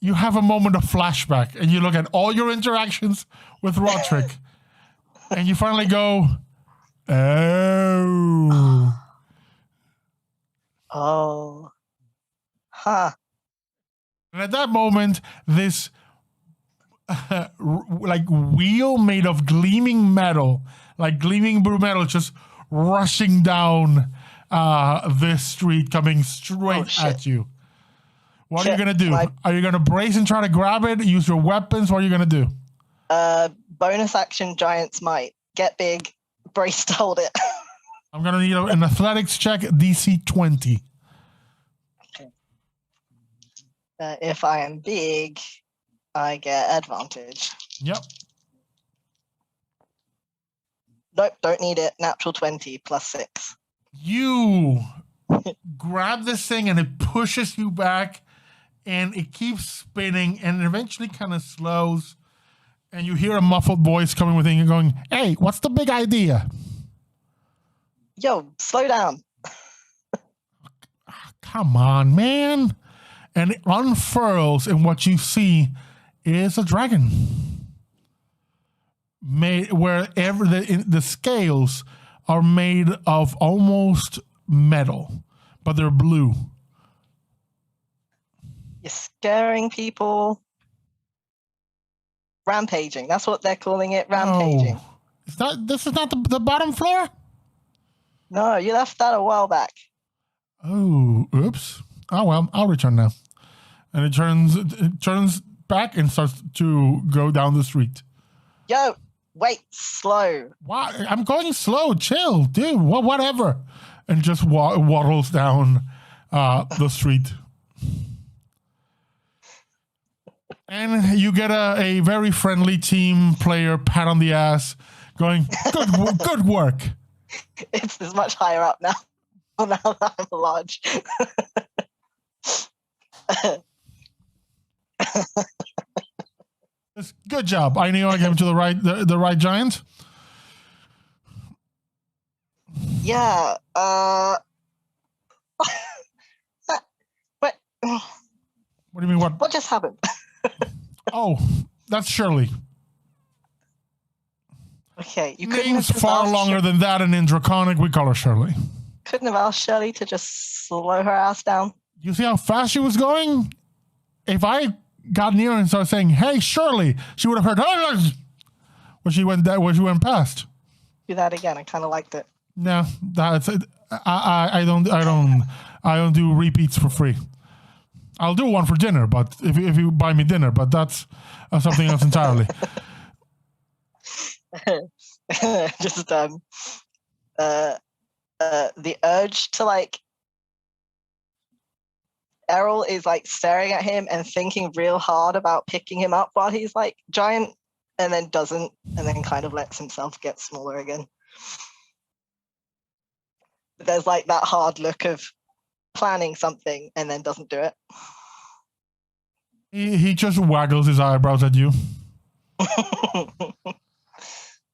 you have a moment of flashback, and you look at all your interactions with Roderick, and you finally go, oh. Oh. Huh. And at that moment, this like wheel made of gleaming metal, like gleaming blue metal, just rushing down this street, coming straight at you. What are you going to do? Are you going to brace and try to grab it? Use your weapons? What are you going to do? Bonus action, Giant's Might. Get big, brace to hold it. I'm going to need an athletics check, DC 20. Okay. If I am big, I get advantage. Yep. Nope, don't need it. Natural 20 plus 6. You grab this thing and it pushes you back, and it keeps spinning, and eventually kind of slows, and you hear a muffled voice coming within you going, hey, what's the big idea? Yo, slow down. Come on, man. And it unfurls, and what you see is a dragon. Made where the scales are made of almost metal, but they're blue. You're scaring people. Rampaging. That's what they're calling it. Rampaging. Oh, this is not the bottom floor? No, you left that a while back. Oh, oops. Oh, well, I'll return now. And it turns back and starts to go down the street. Yo, wait, slow. Why? I'm going slow. Chill, dude. Whatever. And just waddles down the street. And you get a very friendly team player pat on the ass going, good work. It's much higher up now. Now that I'm large. Good job. I knew I gave it to the right giant. Yeah. What? What do you mean? What just happened? Oh, that's Shirley. Okay, you couldn't Name's have far longer than that, and in Draconic we call her Shirley. Couldn't have asked Shirley to just slow her ass down. You see how fast she was going? If I got near and started saying, "Hey, Shirley," she would have heard when she went past. Do that again. I kind of liked it. No, that's it. I don't do repeats for free. I'll do one for dinner, but if you buy me dinner, but that's something else entirely. Just the urge to like. Errol is like staring at him and thinking real hard about picking him up while he's like giant, and then doesn't, and then kind of lets himself get smaller again. But there's like that hard look of planning something and then doesn't do it. He just waggles his eyebrows at you.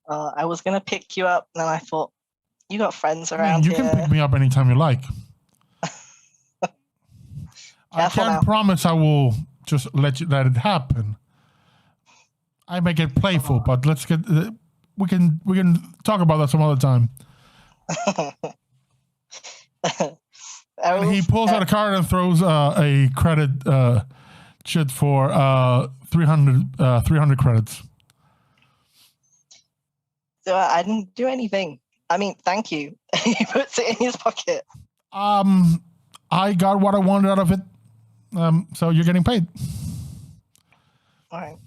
I was gonna pick you up, and then I thought, you got friends around you here. can pick me up anytime you like. I can't promise I will just let it happen. I make it playful, but let's get we can talk about that some other time. And he pulls out a card and throws a credit chit for 300 credits. So I didn't do anything. I mean, thank you. He puts it in his pocket. I got what I wanted out of it. So you're getting paid. All right.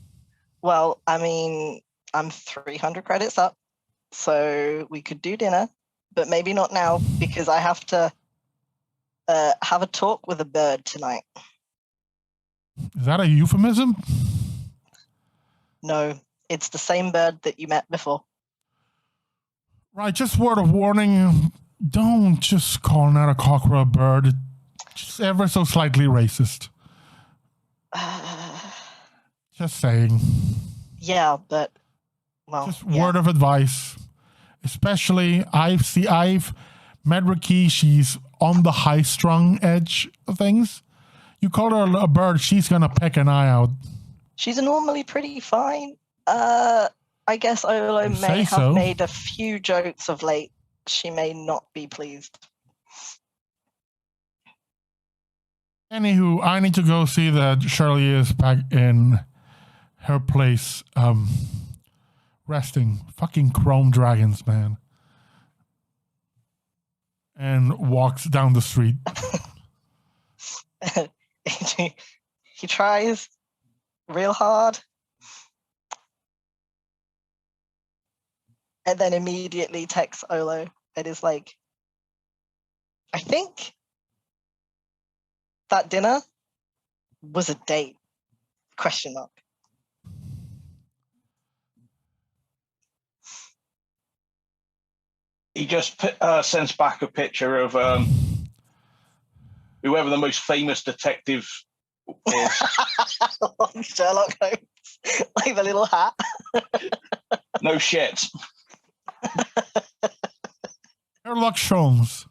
Well, I mean, I'm 300 credits up, so we could do dinner but maybe not now because I have to have a talk with a bird tonight. Is that a euphemism? No, it's the same bird that you met before. Right, just word of warning. Don't just call that a cockerel bird. It's just ever so slightly racist. Just saying. Yeah, but well, Just yeah. word of advice. Especially, I've met RaQui. She's on the high-strung edge of things. You call her a bird, she's gonna peck an eye out. She's normally pretty fine. I guess Olo may have made a few jokes of late. She may not be pleased. Anywho, I need to go see that Shirley is back in her place, resting. Fucking chrome dragons, man. And walks down the street. He tries real hard. And then immediately texts Olo and is like, I think that dinner was a date? Question mark. He just sends back a picture of whoever the most famous detective is. Sherlock Holmes, like the little hat. No shit. Sherlock Holmes.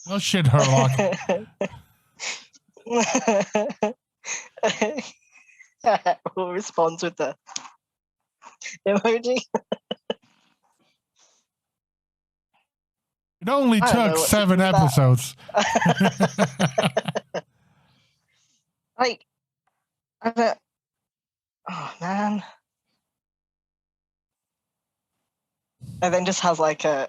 No shit, Herlock. Who responds with the emoji? It only took 7 episodes. Like, I don't. Oh man. And then just has like a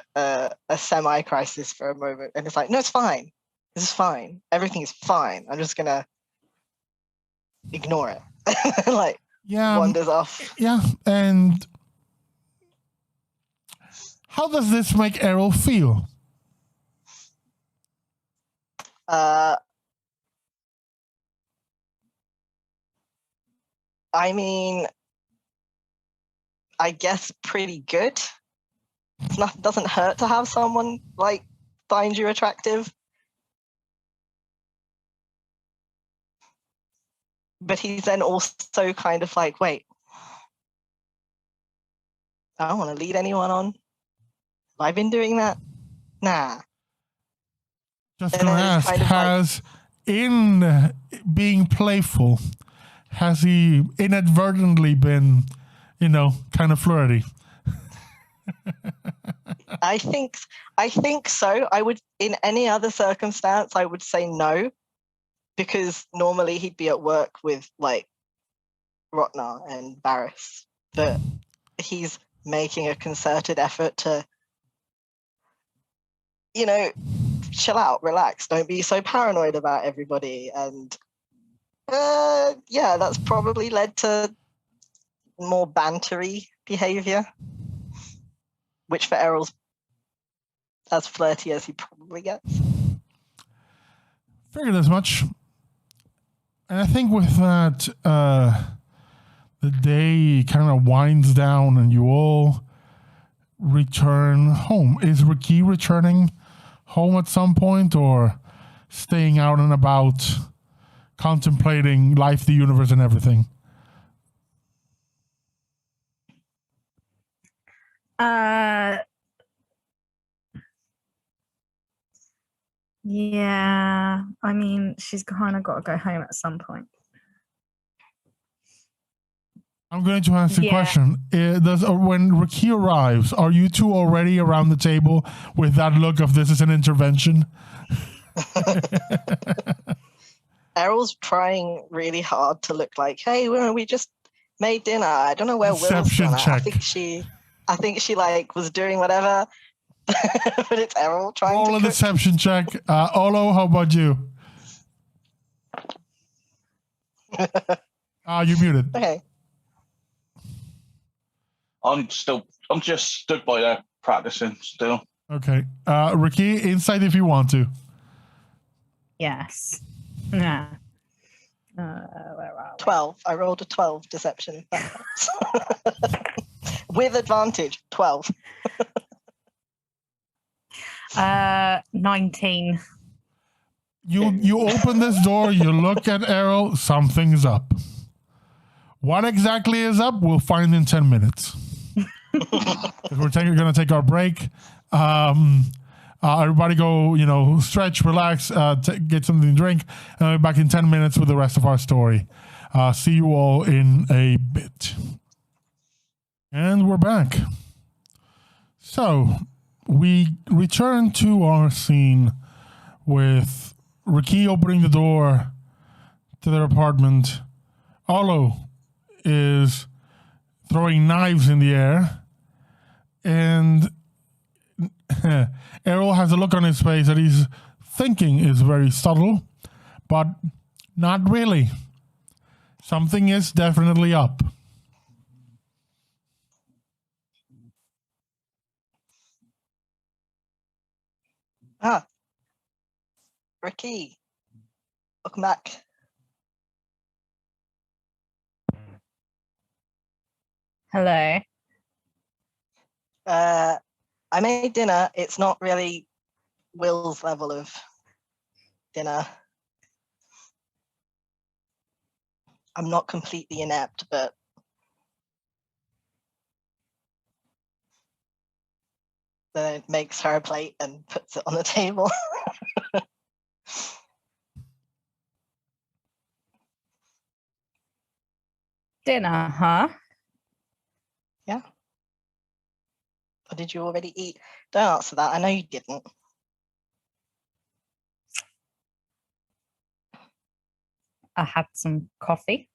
semi-crisis for a moment, and it's like, no, it's fine. This is fine. Everything is fine. I'm just gonna ignore it. Like, yeah, wanders off. Yeah, and how does this make Errol feel? I mean, I guess pretty good. It doesn't hurt to have someone like find you attractive. But he's then also kind of like, wait, I don't want to lead anyone on. Have I been doing that? Nah. Just gonna ask, has in being playful, has he inadvertently been, kind of flirty? I think so. I would, in any other circumstance, I would say no, because normally he'd be at work with like Rotnar and Barris, but he's making a concerted effort to, chill out, relax, don't be so paranoid about everybody. And yeah, that's probably led to more bantery behavior, which for Errol's as flirty as he probably gets. Figured as much. And I think with that, the day kind of winds down and you all return home. Is RaQui returning home at some point, or staying out and about, contemplating life, the universe, and everything? Yeah, I mean, she's kind of got to go home at some point. I'm going to ask the question. When RaQui arrives, are you two already around the table with that look of this is an intervention? Errol's trying really hard to look like, hey, we just made dinner. I don't know where Will's gone. I think she like was doing whatever. But it's Errol trying Roll to a cook. deception check. Olo, how about you? You're muted. Okay. I'm just stood by there practicing still. Okay. RaQui, insight if you want to. Yes. Yeah. Where are we? 12. I rolled a 12 deception. If that helps. With advantage, 12. 19. You open this door, you look at Errol, something's up. What exactly is up, we'll find in 10 minutes. We're going to take our break. Everybody go, stretch, relax, get something to drink, and we'll be back in 10 minutes with the rest of our story. See you all in a bit. And we're back. So, we return to our scene with RaQui opening the door to their apartment. Olo is throwing knives in the air, and Errol has a look on his face that he's thinking is very subtle, but not really. Something is definitely up. RaQui, welcome back. Hello. I made dinner. It's not really Will's level of dinner. I'm not completely inept, but then makes her a plate and puts it on the table. Dinner, huh? Yeah. Or did you already eat? Don't answer that. I know you didn't. I had some coffee.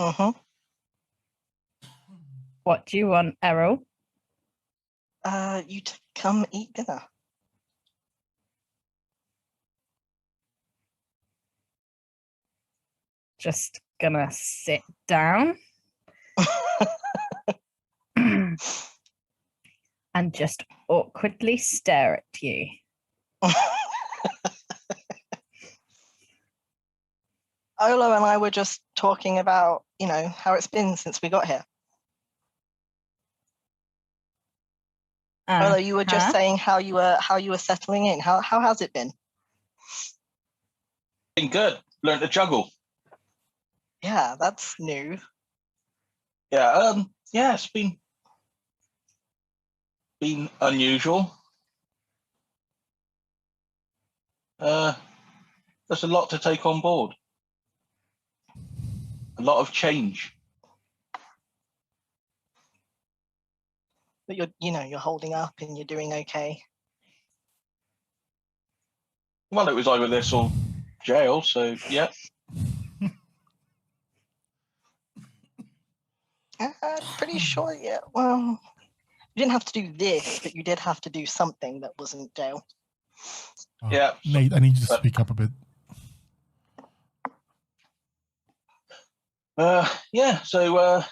Mm-hmm. What do you want, Errol? You to come eat dinner. Just gonna sit down and just awkwardly stare at you. Olo and I were just talking about, how it's been since we got here. Olo, you were just saying how you were settling in. How has it been? Been good. Learned to juggle. Yeah, that's new. Yeah, it's been unusual. There's a lot to take on board. A lot of change. But you're holding up and you're doing okay. Well, it was either this or jail, so yeah. Pretty sure, yeah. Well, you didn't have to do this, but you did have to do something that wasn't jail. Yeah. Nate, I need you to speak up a bit. Yeah, so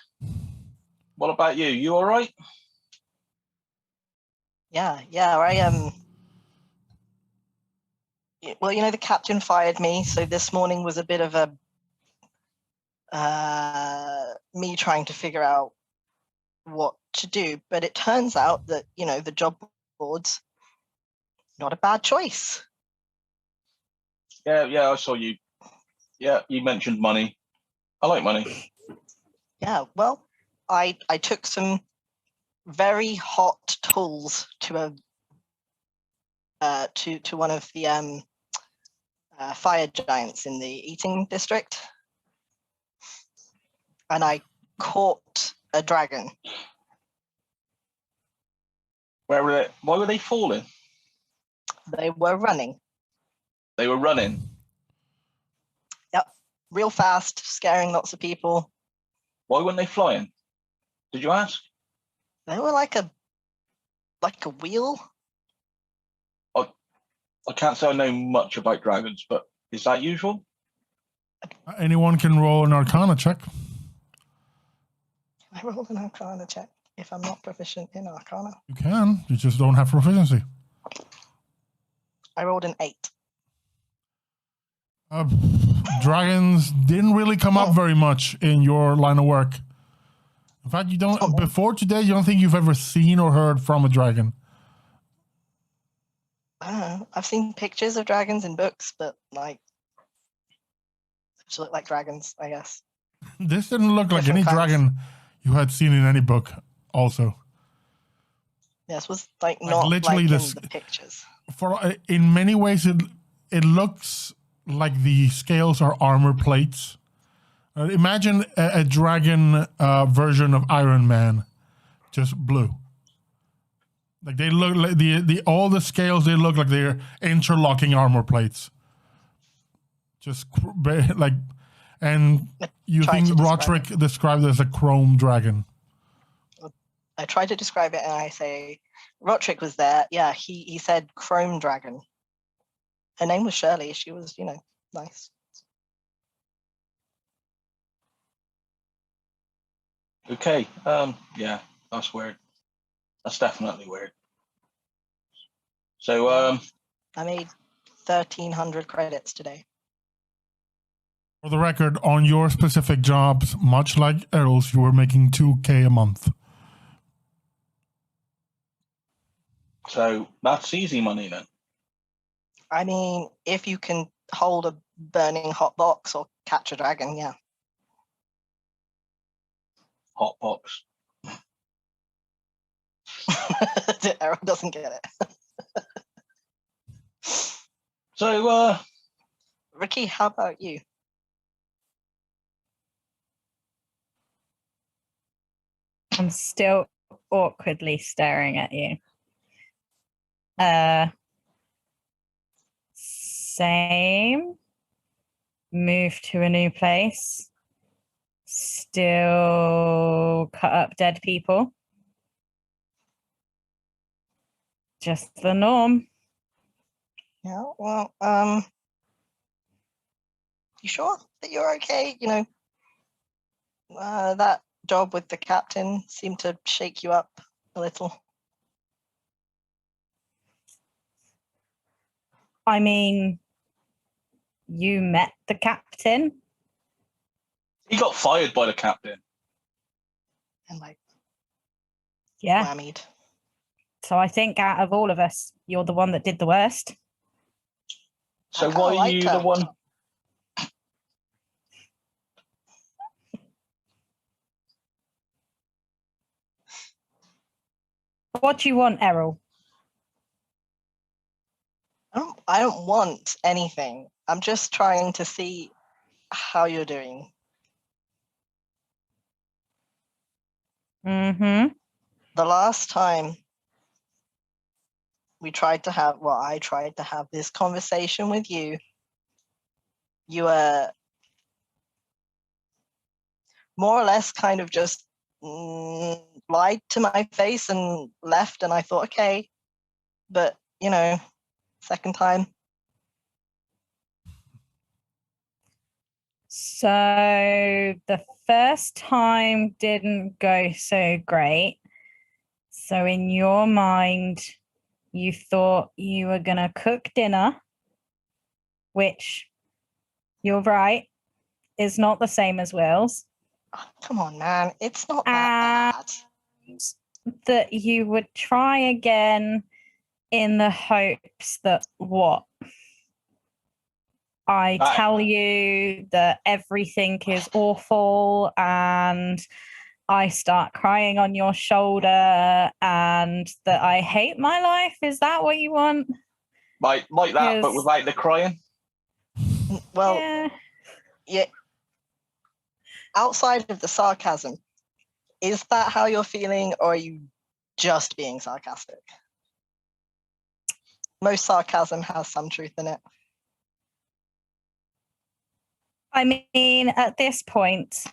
what about you? You all right? Yeah, I well, the captain fired me, so this morning was a bit of a me trying to figure out what to do. But it turns out that, the job boards, not a bad choice. Yeah, I saw you. Yeah, you mentioned money. I like money. Yeah, well, I took some very hot tools to to one of the fire giants in the eating district, and I caught a dragon. Where were they? Why were they falling? They were running. They were running. Yep, real fast, scaring lots of people. Why weren't they flying? Did you ask? They were like a wheel. I can't say I know much about dragons, but is that usual? Anyone can roll an Arcana check. I roll an Arcana check if I'm not proficient in Arcana. You can. You just don't have proficiency. I rolled an 8. Dragons didn't really come up very much in your line of work. In fact, you don't. Before today, you don't think you've ever seen or heard from a dragon. I don't know. I've seen pictures of dragons in books, but like, they just look like dragons, I guess. This didn't look like Different any kinds. dragon you had seen in any book. Also, Yes, was like not literally like this- in the pictures. in many ways, it looks like the scales are armor plates. Imagine a dragon version of Iron Man, just blue. Like they look like the all the scales. They look like they're interlocking armor plates. Just like, and you Try think to describe Roderick described it as a chrome dragon. I try to describe it and I say, Roderick was there. Yeah, he said chrome dragon. Her name was Shirley. She was, nice. Okay. Yeah, that's weird. That's definitely weird. So, I made 1,300 credits today. For the record, on your specific jobs, much like Errol's, you were making 2K a month. so that's easy money then. I mean, if you can hold a burning hot box or catch a dragon, yeah. Hot box. Errol doesn't get it. So, Ricky, how about you? I'm still awkwardly staring at you. Same. Move to a new place. Still cut up dead people. Just the norm. Yeah, well, you sure that you're okay? That job with the captain seemed to shake you up a little. I mean, you met the captain. he got fired by the captain. And like, Yeah. whammied. So I think out of all of us, you're the one that did the worst. So I kinda why are liked you the her. one? What do you want, Errol? I don't want anything. I'm just trying to see how you're doing. Mm-hmm. The last time I tried to have this conversation with you, you were more or less kind of just lied to my face and left, and I thought, okay, but second time. So the first time didn't go so great. So in your mind, you thought you were going to cook dinner, which you're right, is not the same as Will's. Oh, come on, man. It's not that bad. That you would try again in the hopes that I Right. tell you that everything is awful and I start crying on your shoulder and that I hate my life. Is that what you want? Like that, but Yes. without the crying? Well, Yeah. yeah. Outside of the sarcasm, is that how you're feeling, or are you just being sarcastic? Most sarcasm has some truth in it. I mean, at this point,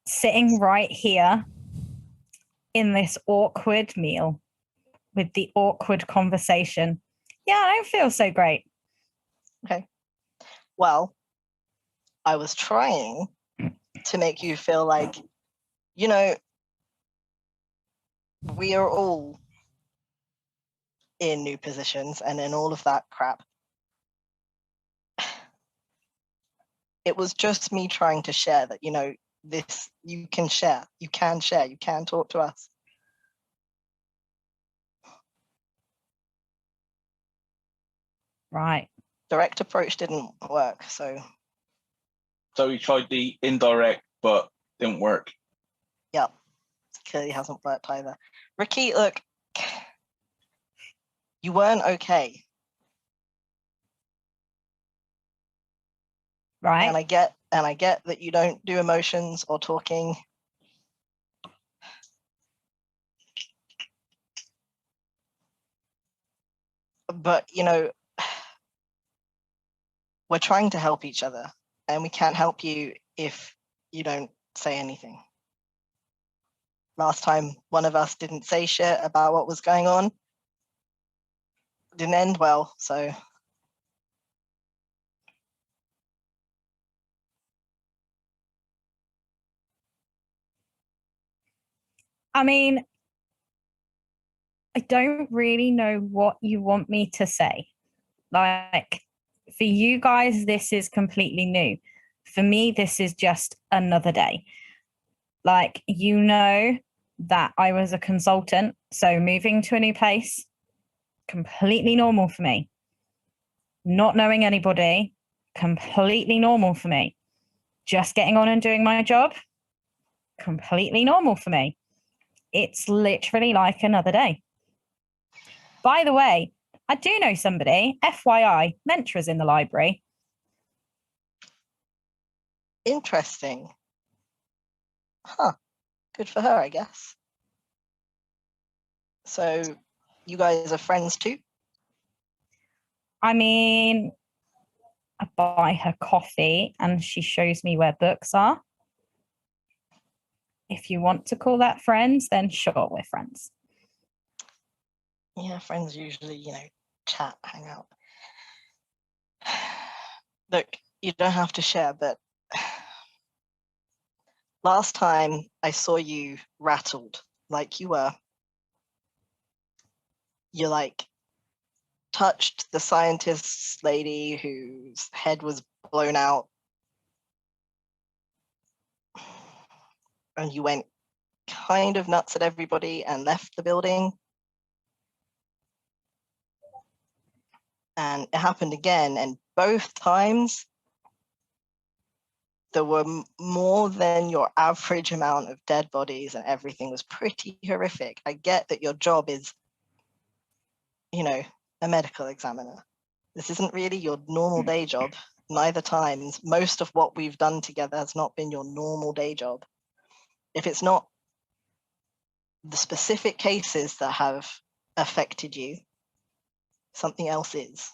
sitting right here in this awkward meal with the awkward conversation, yeah, I don't feel so great. Okay. Well, I was trying to make you feel like, you know, we are all in new positions and in all of that crap. It was just me trying to share that, you know, this, you can share, you can talk to us. Right. Direct approach didn't work, so we tried the indirect, but didn't work. yep, clearly hasn't worked either. RaQui, look, you weren't okay. Right. And I get that you don't do emotions or talking. But, you know, we're trying to help each other, and we can't help you if you don't say anything. Last time, one of us didn't say shit about what was going on. Didn't end well, so. I mean, I don't really know what you want me to say. Like, for you guys, this is completely new. For me, this is just another day. Like, you know that I was a consultant, so moving to a new place, completely normal for me. Not knowing anybody, completely normal for me. Just getting on and doing my job, completely normal for me. It's literally like another day. By the way, I do know somebody, FYI, Mentra's in the library. Interesting. Huh. Good for her, I guess. So you guys are friends too? I mean, I buy her coffee and she shows me where books are. If you want to call that friends, then sure, we're friends. Yeah, friends usually, you know, chat, hang out. Look, you don't have to share, but last time I saw you rattled like you were. You like touched the scientist lady whose head was blown out. And you went kind of nuts at everybody and left the building. And it happened again, and both times there were more than your average amount of dead bodies, and everything was pretty horrific. I get that your job is, you know, a medical examiner. This isn't really your normal day job. Neither times, most of what we've done together has not been your normal day job. If it's not the specific cases that have affected you, something else is.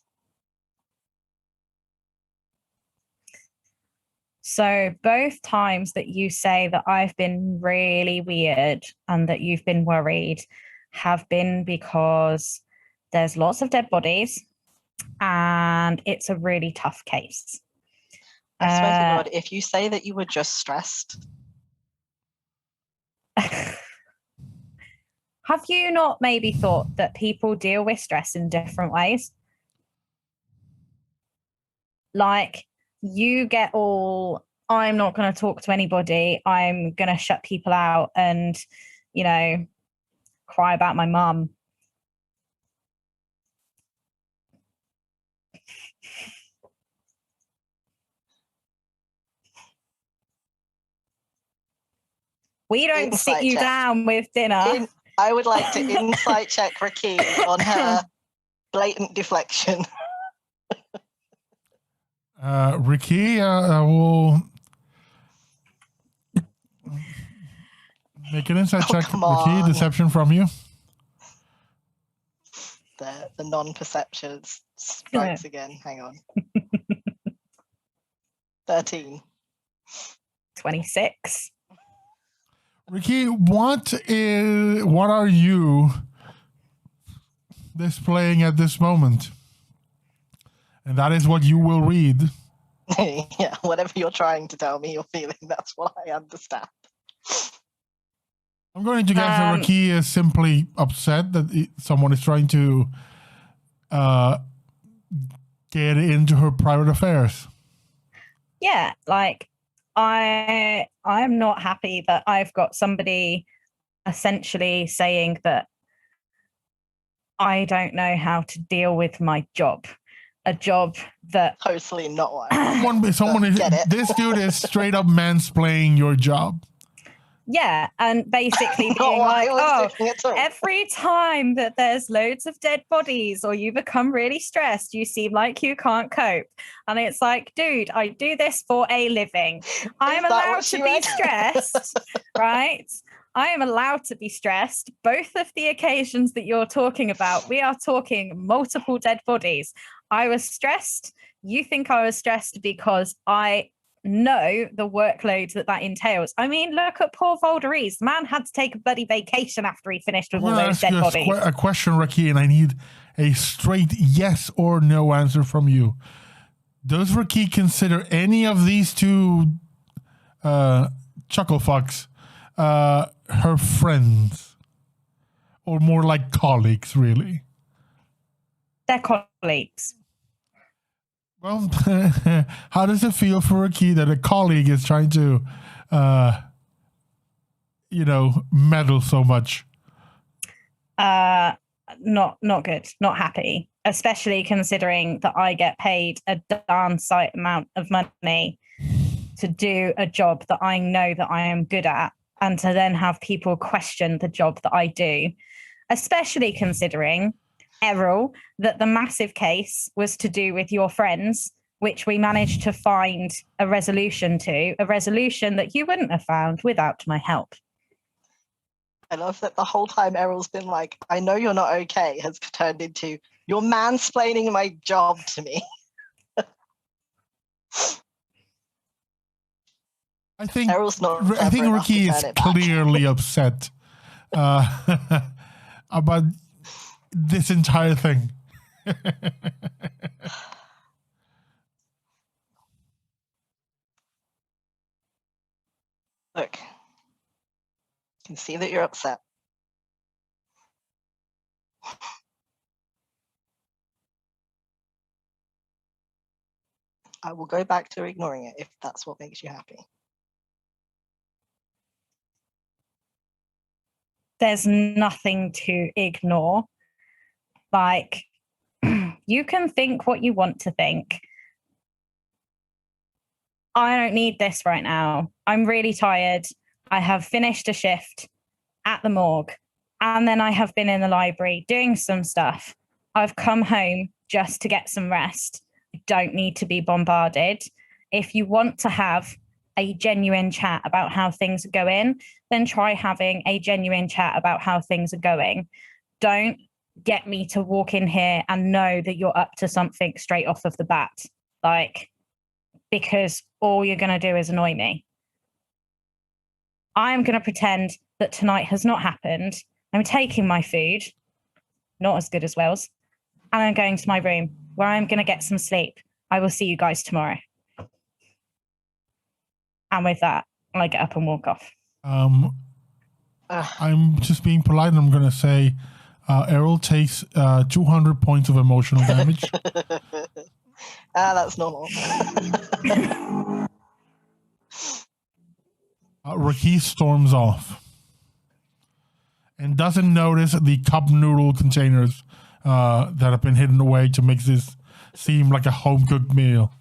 So both times that you say that I've been really weird and that you've been worried have been because there's lots of dead bodies and it's a really tough case. I swear to God, if you say that you were just stressed. Have you not maybe thought that people deal with stress in different ways? Like, you get all, I'm not going to talk to anybody. I'm going to shut people out and, you know, cry about my mum. We don't sit you down with dinner. I would like to insight check RaQui on her blatant deflection. RaQui, I will make an insight check. RaQui, deception from you. The non-perception strikes again. Hang on. 13. 26. RaQui, what are you displaying at this moment? And that is what you will read Yeah, whatever you're trying to tell me, you're feeling. That's what I understand. I'm going to guess that RaQui is simply upset that someone is trying to get into her private affairs. Yeah, like I'm not happy that I've got somebody essentially saying that I don't know how to deal with my job. A job that Totally not what I someone is, get it. this dude is straight up mansplaining your job. Yeah, and basically Not being what like, I was oh, thinking at all. every time that there's loads of dead bodies or you become really stressed, you seem like you can't cope. And it's like, dude, I do this for a living. I'm that allowed what to she be read? stressed, right? I am allowed to be stressed. Both of the occasions that you're talking about, we are talking multiple dead bodies. I was stressed. You think I was stressed because I know the workload that entails. I mean, look at poor Volderies. The man had to take a bloody vacation after he finished with all those dead bodies. A question, RaQui, and I need a straight yes or no answer from you. Does RaQui consider any of these two chuckle fucks her friends? Or more like colleagues, really? They're colleagues. Well, how does it feel for RaQui that a colleague is trying to, meddle so much? Not good. Not happy. Especially considering that I get paid a darn sight amount of money to do a job that I know that I am good at, and to then have people question the job that I do. Especially considering, Errol, that the massive case was to do with your friends, which we managed to find a resolution that you wouldn't have found without my help. I love that the whole time Errol's been like, I know you're not okay, has turned into, you're mansplaining my job to me. I think Errol's not RaQui is clearly upset about this entire thing. Look, I can see that you're upset. I will go back to ignoring it if that's what makes you happy. There's nothing to ignore. Like, you can think what you want to think. I don't need this right now. I'm really tired. I have finished a shift at the morgue, and then I have been in the library doing some stuff. I've come home just to get some rest. I don't need to be bombarded. If you want to have a genuine chat about how things are going, then try having a genuine chat about how things are going. Don't get me to walk in here and know that you're up to something straight off of the bat. Like, because all you're going to do is annoy me. I'm going to pretend that tonight has not happened. I'm taking my food, not as good as Wells, and I'm going to my room where I'm going to get some sleep. I will see you guys tomorrow. And with that, I get up and walk off. I'm just being polite, and I'm going to say Errol takes 200 points of emotional damage. That's normal. RaQui storms off and doesn't notice the cup noodle containers that have been hidden away to make this seem like a home-cooked meal.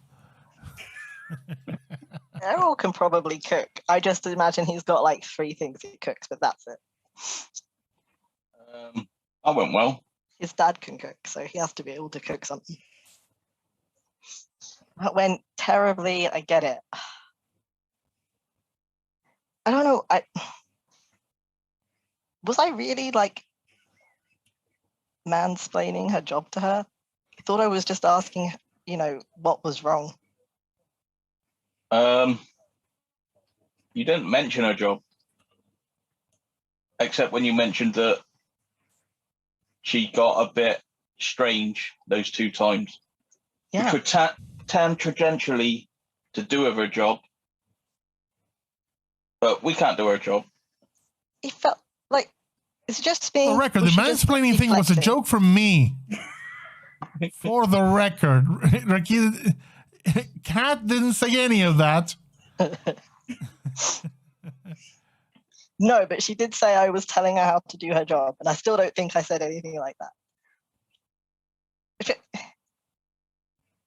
Errol can probably cook. I just imagine he's got like 3 things he cooks, but that's it. I went well. His dad can cook, so he has to be able to cook something. That went terribly. I get it. I don't know. Was I really like mansplaining her job to her? I thought I was just asking, what was wrong. You didn't mention her job, except when you mentioned that she got a bit strange those 2 times. Yeah. You could tangentially to do her job, but we can't do her job. It felt like it's just being. For the record, the mansplaining thing was a joke from me. For the record, RaQui, Kat didn't say any of that. No, but she did say I was telling her how to do her job, and I still don't think I said anything like that.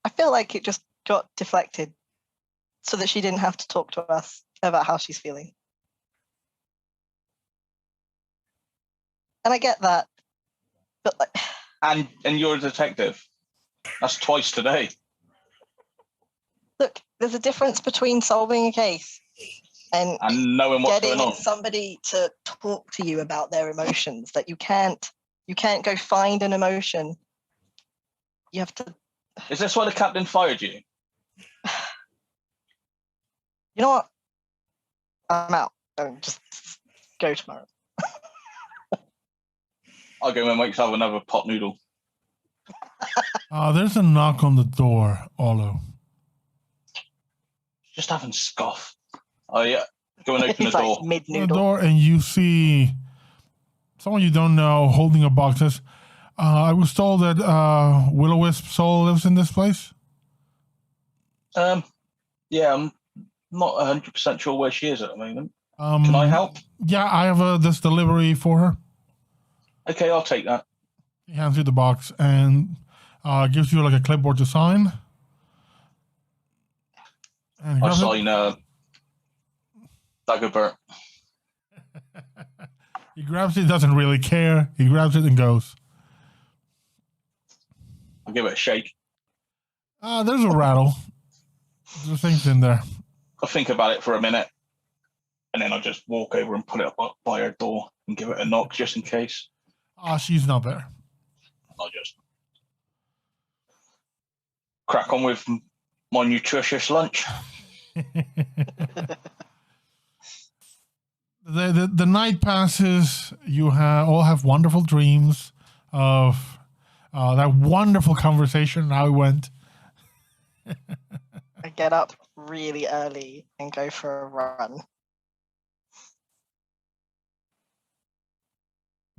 I feel like it just got deflected so that she didn't have to talk to us about how she's feeling. And I get that, but like, And you're a detective. That's twice today. look, there's a difference between solving a case and knowing what's getting going on. somebody to talk to you about their emotions. That you can't go find an emotion. You have to. Is this why the captain fired you? You know what? I'm out. Don't just go tomorrow. I'll go and make yourself another pot noodle. There's a knock on the door, Olo. Just having scoff. Oh yeah, go and open the It's like door. The mid-noodle. door, and you see someone you don't know holding a box. Says, I was told that Will-O-Wisp's soul lives in this place. Yeah, I'm not 100% sure where she is at the moment. Can I help? Yeah, I have this delivery for her. Okay, I'll take that. He hands you the box and gives you like a clipboard to sign. And he I grabs it. sign Dagobert. He grabs it, doesn't really care. He grabs it and goes. I'll give it a shake. There's a rattle. There's things in there. I'll think about it for a minute. And then I'll just walk over and put it up by her door and give it a knock just in case. She's not there. I'll just crack on with my nutritious lunch. The night passes. You all have wonderful dreams of that wonderful conversation, how it went. I get up really early and go for a run.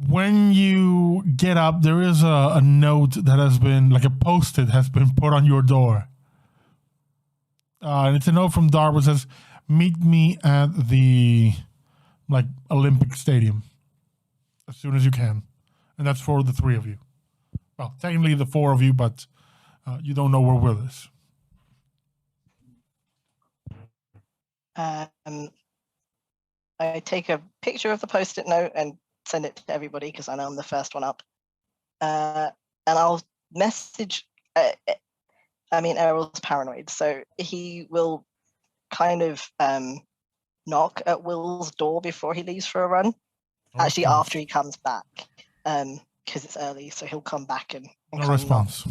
When you get up, there is a note that has been, like a post-it has been put on your door. And it's a note from Darby that says, meet me at the Olympic Stadium as soon as you can. And that's for the three of you. Well, technically the four of you, but you don't know where Will is. I take a picture of the post-it note and send it to everybody because I know I'm the first one up. And I'll message. Errol's paranoid, so he will kind of knock at Will's door before he leaves for a run. No Actually, response. after he comes back, because it's early, so he'll come back and No kind of response.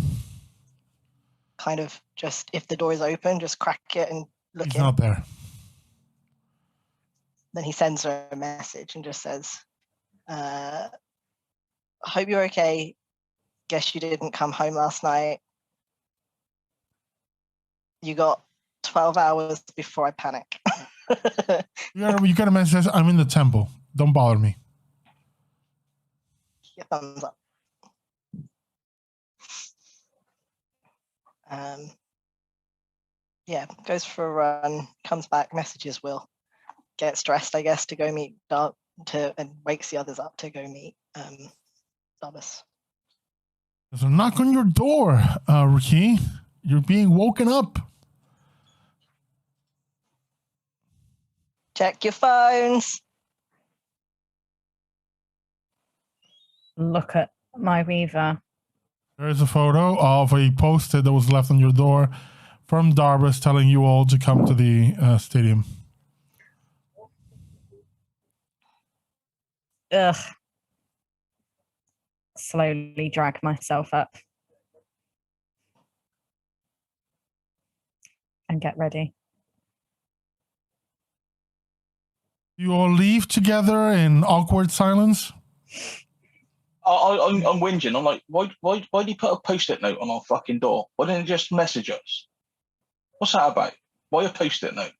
kind of just, if the door is open, just crack it and look He's in. not there. Then he sends her a message and just says, hope you're okay. Guess you didn't come home last night. You got 12 hours before I panic. You got a message that says, I'm in the temple. Don't bother me. Yeah, thumbs up. Goes for a run, comes back, messages Will. Gets dressed, I guess, to go meet Dark, and wakes the others up to go meet Darbus. There's a knock on your door, RaQui. You're being woken up. Check your phones. Look at my Reaver. There is a photo of a post-it that was left on your door from Darbus telling you all to come to the stadium. Ugh. Slowly drag myself up. And get ready. You all leave together in awkward silence. I'm whinging. I'm like, why do you put a post-it note on our fucking door? Why didn't you just message us? What's that about? Why a post-it note?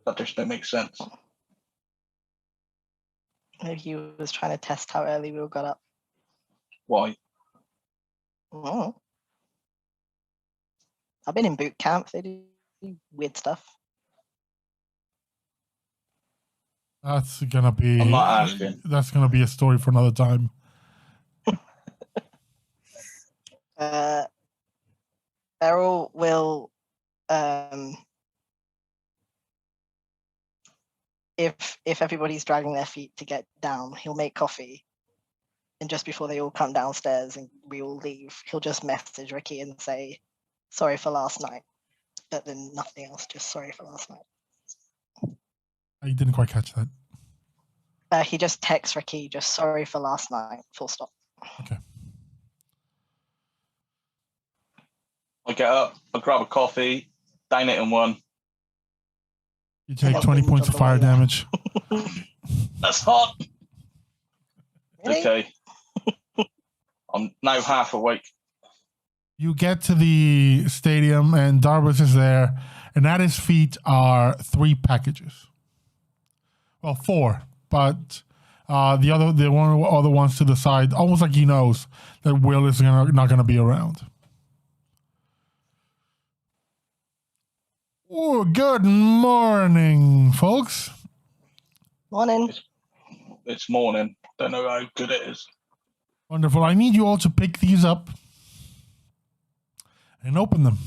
That just don't make sense. Maybe he was trying to test how early we all got up. Why? Oh. I've been in boot camp. They do weird stuff. That's gonna be. I'm not asking. That's gonna be a story for another time. Errol will, if everybody's dragging their feet to get down, he'll make coffee, and just before they all come downstairs and we all leave, he'll just message RaQui and say, "Sorry for last night," but then nothing else. Just sorry for last night. I didn't quite catch that. He just texts RaQui, just sorry for last night. Full stop. Okay. I get up, I grab a coffee, down it in one. You take 20 points of fire damage. That's hot. Really? Okay. I'm now half awake. You get to the stadium and Darbus is there, and at his feet are 3 packages. Well, 4, but the other ones to the side, almost like he knows that Will is not gonna be around. Oh, good morning, folks. Morning. It's morning. Don't know how good it is. Wonderful. I need you all to pick these up and open them.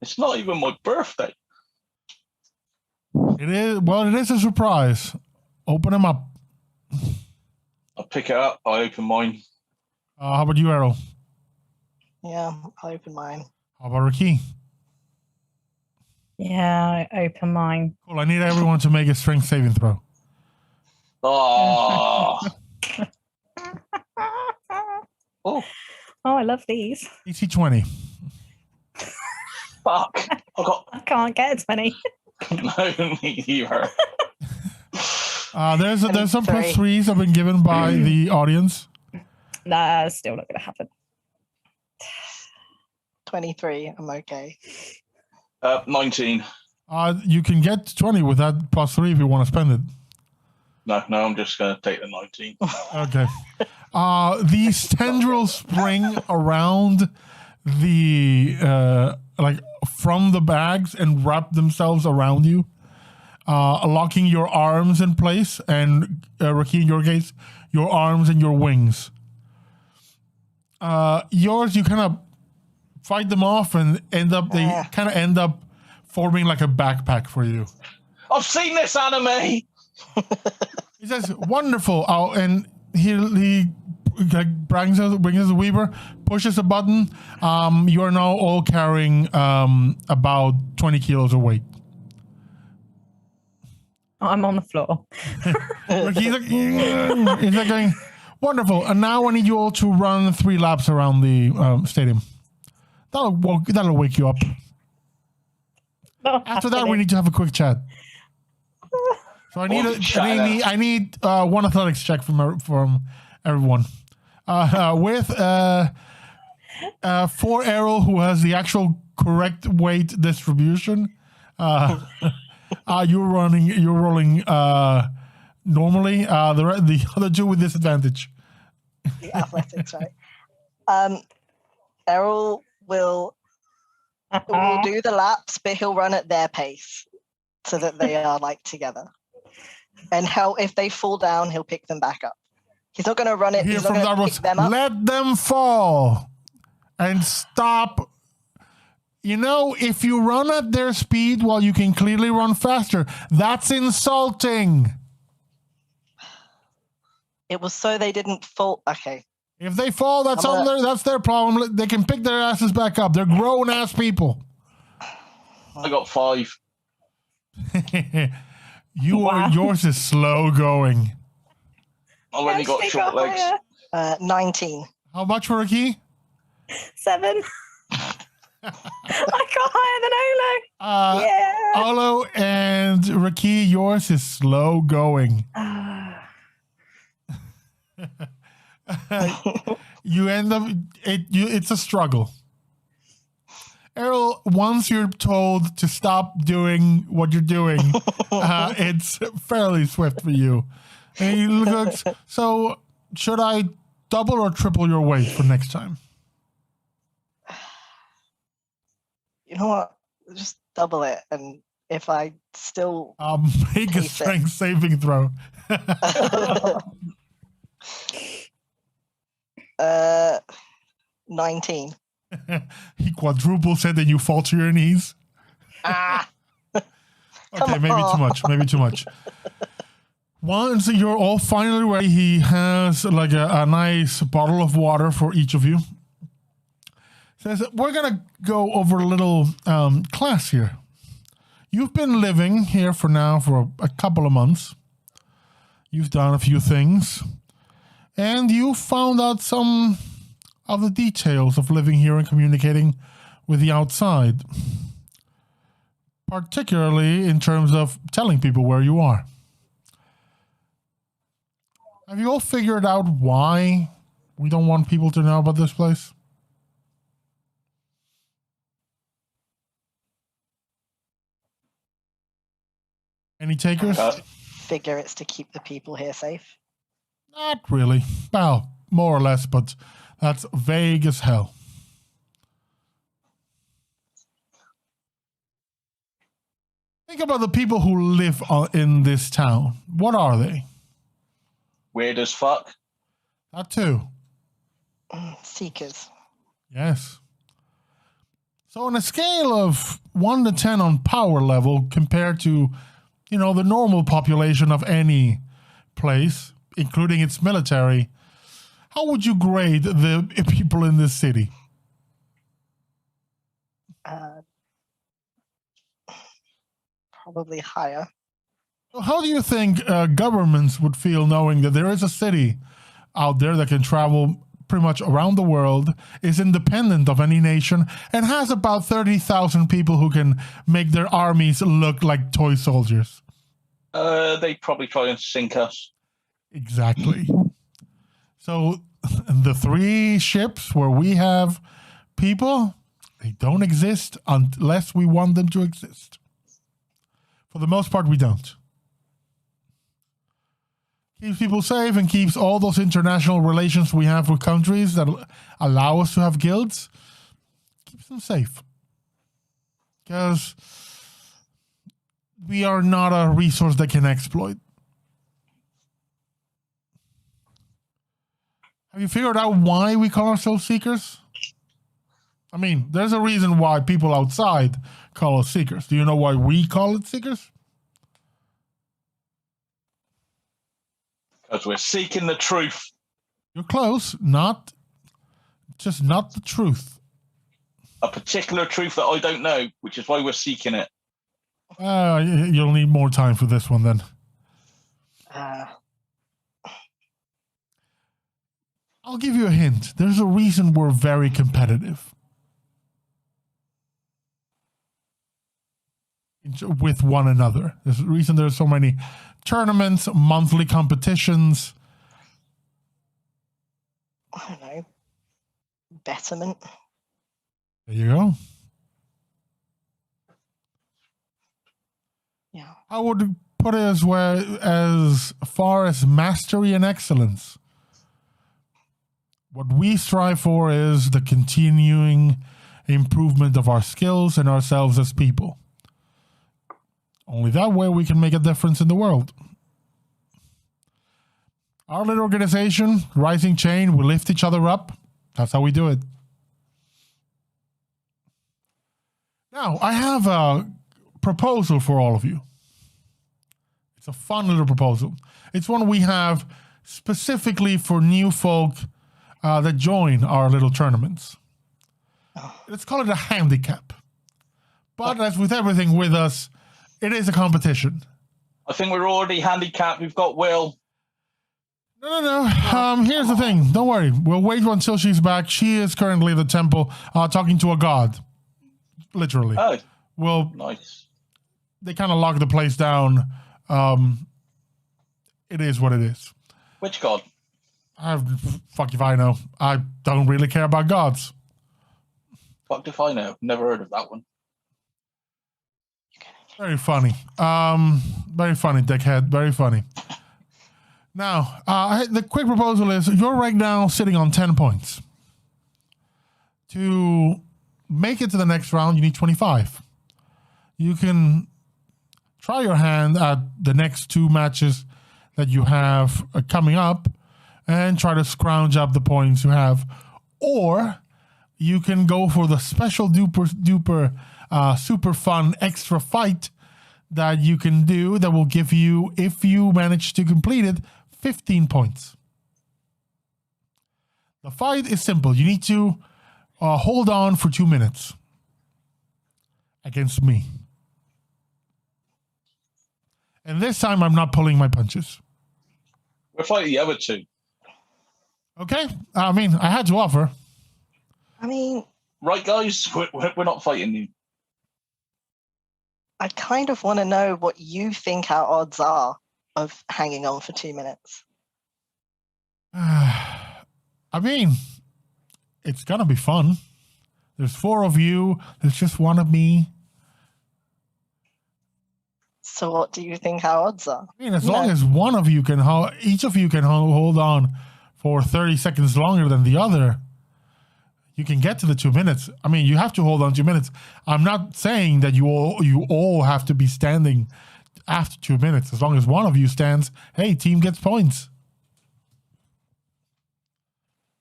It's not even my birthday. It is. Well, it is a surprise. Open them up. I pick it up. I open mine. How about you, Errol? Yeah, I'll open mine. How about RaQui? Yeah, I open mine. Cool. I need everyone to make a strength saving throw. Oh. Oh, Oh, I love these. DC 20. fuck. I can't get a 20. No, me either. There's some plus 3. 3s have been given by the audience. Nah, still not going to happen. 23. I'm okay. 19. You can get 20 with that plus 3 if you want to spend it. No, I'm just going to take the 19. Okay. These tendrils spring around the from the bags and wrap themselves around you, locking your arms in place, and RaQui, in your case, your arms and your wings. Yours, you kind of fight them off and they kind of end up forming like a backpack for you. I've seen this anime. He says, "Wonderful." Oh, and he brings us a Weaver, pushes a button. You are now all carrying about 20 kilos of weight. I'm on the floor. He's like going, "Wonderful." And now I need you all to run 3 laps around the stadium. That'll wake you up. After that, we need to have a quick chat. So I need one athletics check from everyone. For Errol, who has the actual correct weight distribution, you're rolling normally. The other 2 with disadvantage. The athletics, right? Errol will do the laps, but he'll run at their pace so that they are like together. And if they fall down, he'll pick them back up. He's not going to run it. He's not going to pick them up. Let them fall and stop. You know, if you run at their speed while you can clearly run faster, that's insulting. It was so they didn't fall. Okay. If they fall, that's their problem. They can pick their asses back up. They're grown-ass people. I got 5. Yours is slow going. I've only got short legs. 19. How much for RaQui? 7. I got higher than Olo. Yeah. Olo and RaQui, yours is slow going. You end up it's a struggle. Errol, once you're told to stop doing what you're doing, it's fairly swift for you. And he looks, so should I double or triple your weight for next time? You know what? Just double it, and if I still Make a taste strength saving throw. 19. He quadruples it, and you fall to your knees. Ah, Okay, maybe too much. Maybe too much. Once you're all finally ready, he has like a nice bottle of water for each of you. Says, we're going to go over a little class here. You've been living here for a couple of months. You've done a few things. And you found out some of the details of living here and communicating with the outside. Particularly in terms of telling people where you are. Have you all figured out why we don't want people to know about this place? Any takers? figure it's to keep the people here safe. Not really. Well, more or less, but that's vague as hell. Think about the people who live in this town. What are they? Weird as fuck. That too. Seekers. Yes. So on a scale of 1 to 10 on power level compared to, the normal population of any place, including its military, how would you grade the people in this city? Probably higher. How do you think governments would feel knowing that there is a city out there that can travel pretty much around the world, is independent of any nation, and has about 30,000 people who can make their armies look like toy soldiers? They'd probably try and sink us. Exactly. So the 3 ships where we have people, they don't exist unless we want them to exist. For the most part, we don't. Keeps people safe and keeps all those international relations we have with countries that allow us to have guilds, keeps them safe. Because we are not a resource that can exploit. Have you figured out why we call ourselves seekers? I mean, there's a reason why people outside call us seekers. Do you know why we call it seekers? Because we're seeking the truth. You're close, just not the truth. A particular truth that I don't know, which is why we're seeking it. You'll need more time for this one then. I'll give you a hint. There's a reason we're very competitive with one another. There's a reason there's so many tournaments, monthly competitions. I don't know. Betterment. There you go. Yeah. I would put it as far as mastery and excellence. What we strive for is the continuing improvement of our skills and ourselves as people. Only that way we can make a difference in the world. Our little organization, Rising Chain, we lift each other up. That's how we do it. Now, I have a proposal for all of you. It's a fun little proposal. It's one we have specifically for new folk that join our little tournaments. Let's call it a handicap. But as with everything with us, it is a competition. I think we're already handicapped. We've got Will. No. Here's the thing. Don't worry. We'll wait until she's back. She is currently at the temple talking to a god. Literally. Oh, well, nice. They kind of lock the place down. It is what it is. Which god? Fuck if I know. I don't really care about gods. Fuck if I know. Never heard of that one. Very funny. Very funny, dickhead. Very funny. Now, the quick proposal is you're right now sitting on 10 points. To make it to the next round, you need 25. You can try your hand at the next 2 matches that you have coming up and try to scrounge up the points you have. Or you can go for the special duper super fun extra fight that you can do that will give you, if you manage to complete it, 15 points. The fight is simple. You need to hold on for 2 minutes against me. And this time I'm not pulling my punches. We're fighting the other 2. Okay? I mean, I had to offer. I mean, right, guys? We're not fighting you. I kind of want to know what you think our odds are of hanging on for 2 minutes. I mean, it's going to be fun. There's 4 of you. There's just 1 of me. So what do you think our odds are? I mean, as long as one of you can, each of you can hold on for 30 seconds longer than the other, you can get to the 2 minutes. I mean, you have to hold on 2 minutes. I'm not saying that you all have to be standing after 2 minutes. As long as one of you stands, hey, team gets points.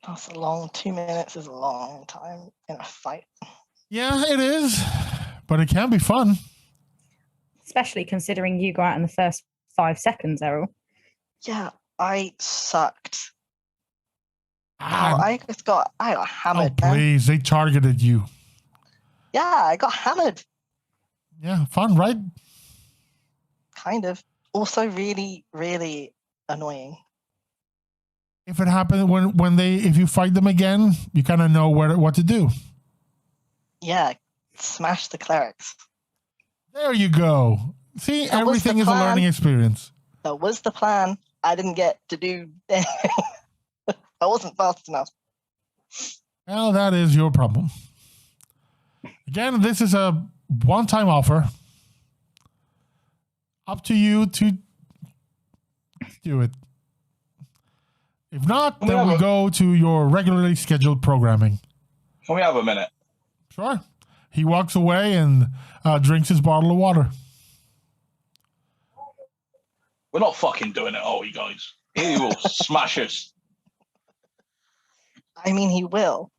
That's a long 2 minutes is a long time in a fight. Yeah, it is, but it can be fun. Especially considering you go out in the first 5 seconds, Errol. Yeah, I sucked. I got hammered. Oh, please, they targeted you. Yeah, I got hammered. Yeah, fun, right? Kind of. Also really, really annoying. If it happens if you fight them again, you kind of know what to do. Yeah, smash the clerics. There you go. See, everything is a learning experience. That was the plan. I didn't get to do anything. I wasn't fast enough. Well, that is your problem. Again, this is a one-time offer. Up to you to do it. If not, then we go to your regularly scheduled programming. Can we have a minute? Sure. He walks away and drinks his bottle of water. We're not fucking doing it, are we, guys? He will smash us. I mean, he will.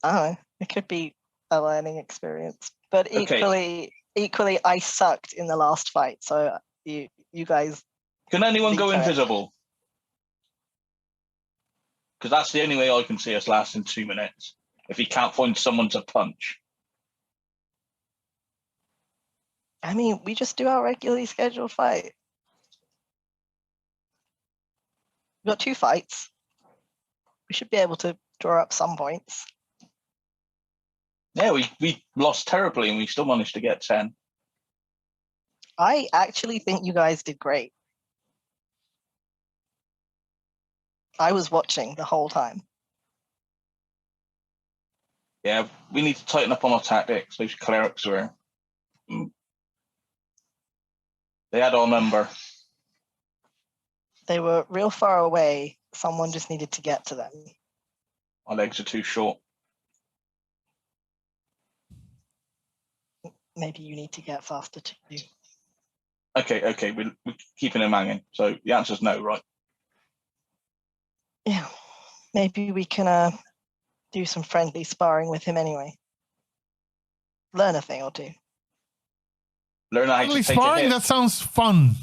I don't know. It could be a learning experience. But equally, I sucked in the last fight. So you guys... Can anyone go invisible? Because that's the only way I can see us lasting 2 minutes. If he can't find someone to punch. I mean, we just do our regularly scheduled fight. We've got 2 fights. We should be able to draw up some points. Yeah, we lost terribly and we still managed to get 10. I actually think you guys did great. I was watching the whole time. Yeah, we need to tighten up on our tactics. Those clerics were... They had our number. They were real far away. Someone just needed to get to them. Our legs are too short. Maybe you need to get faster too. Okay, we're keeping him hanging. So the answer's no, right? Yeah, maybe we can do some friendly sparring with him anyway. Learn a thing or two. Learn how to take sparring? That sounds fun.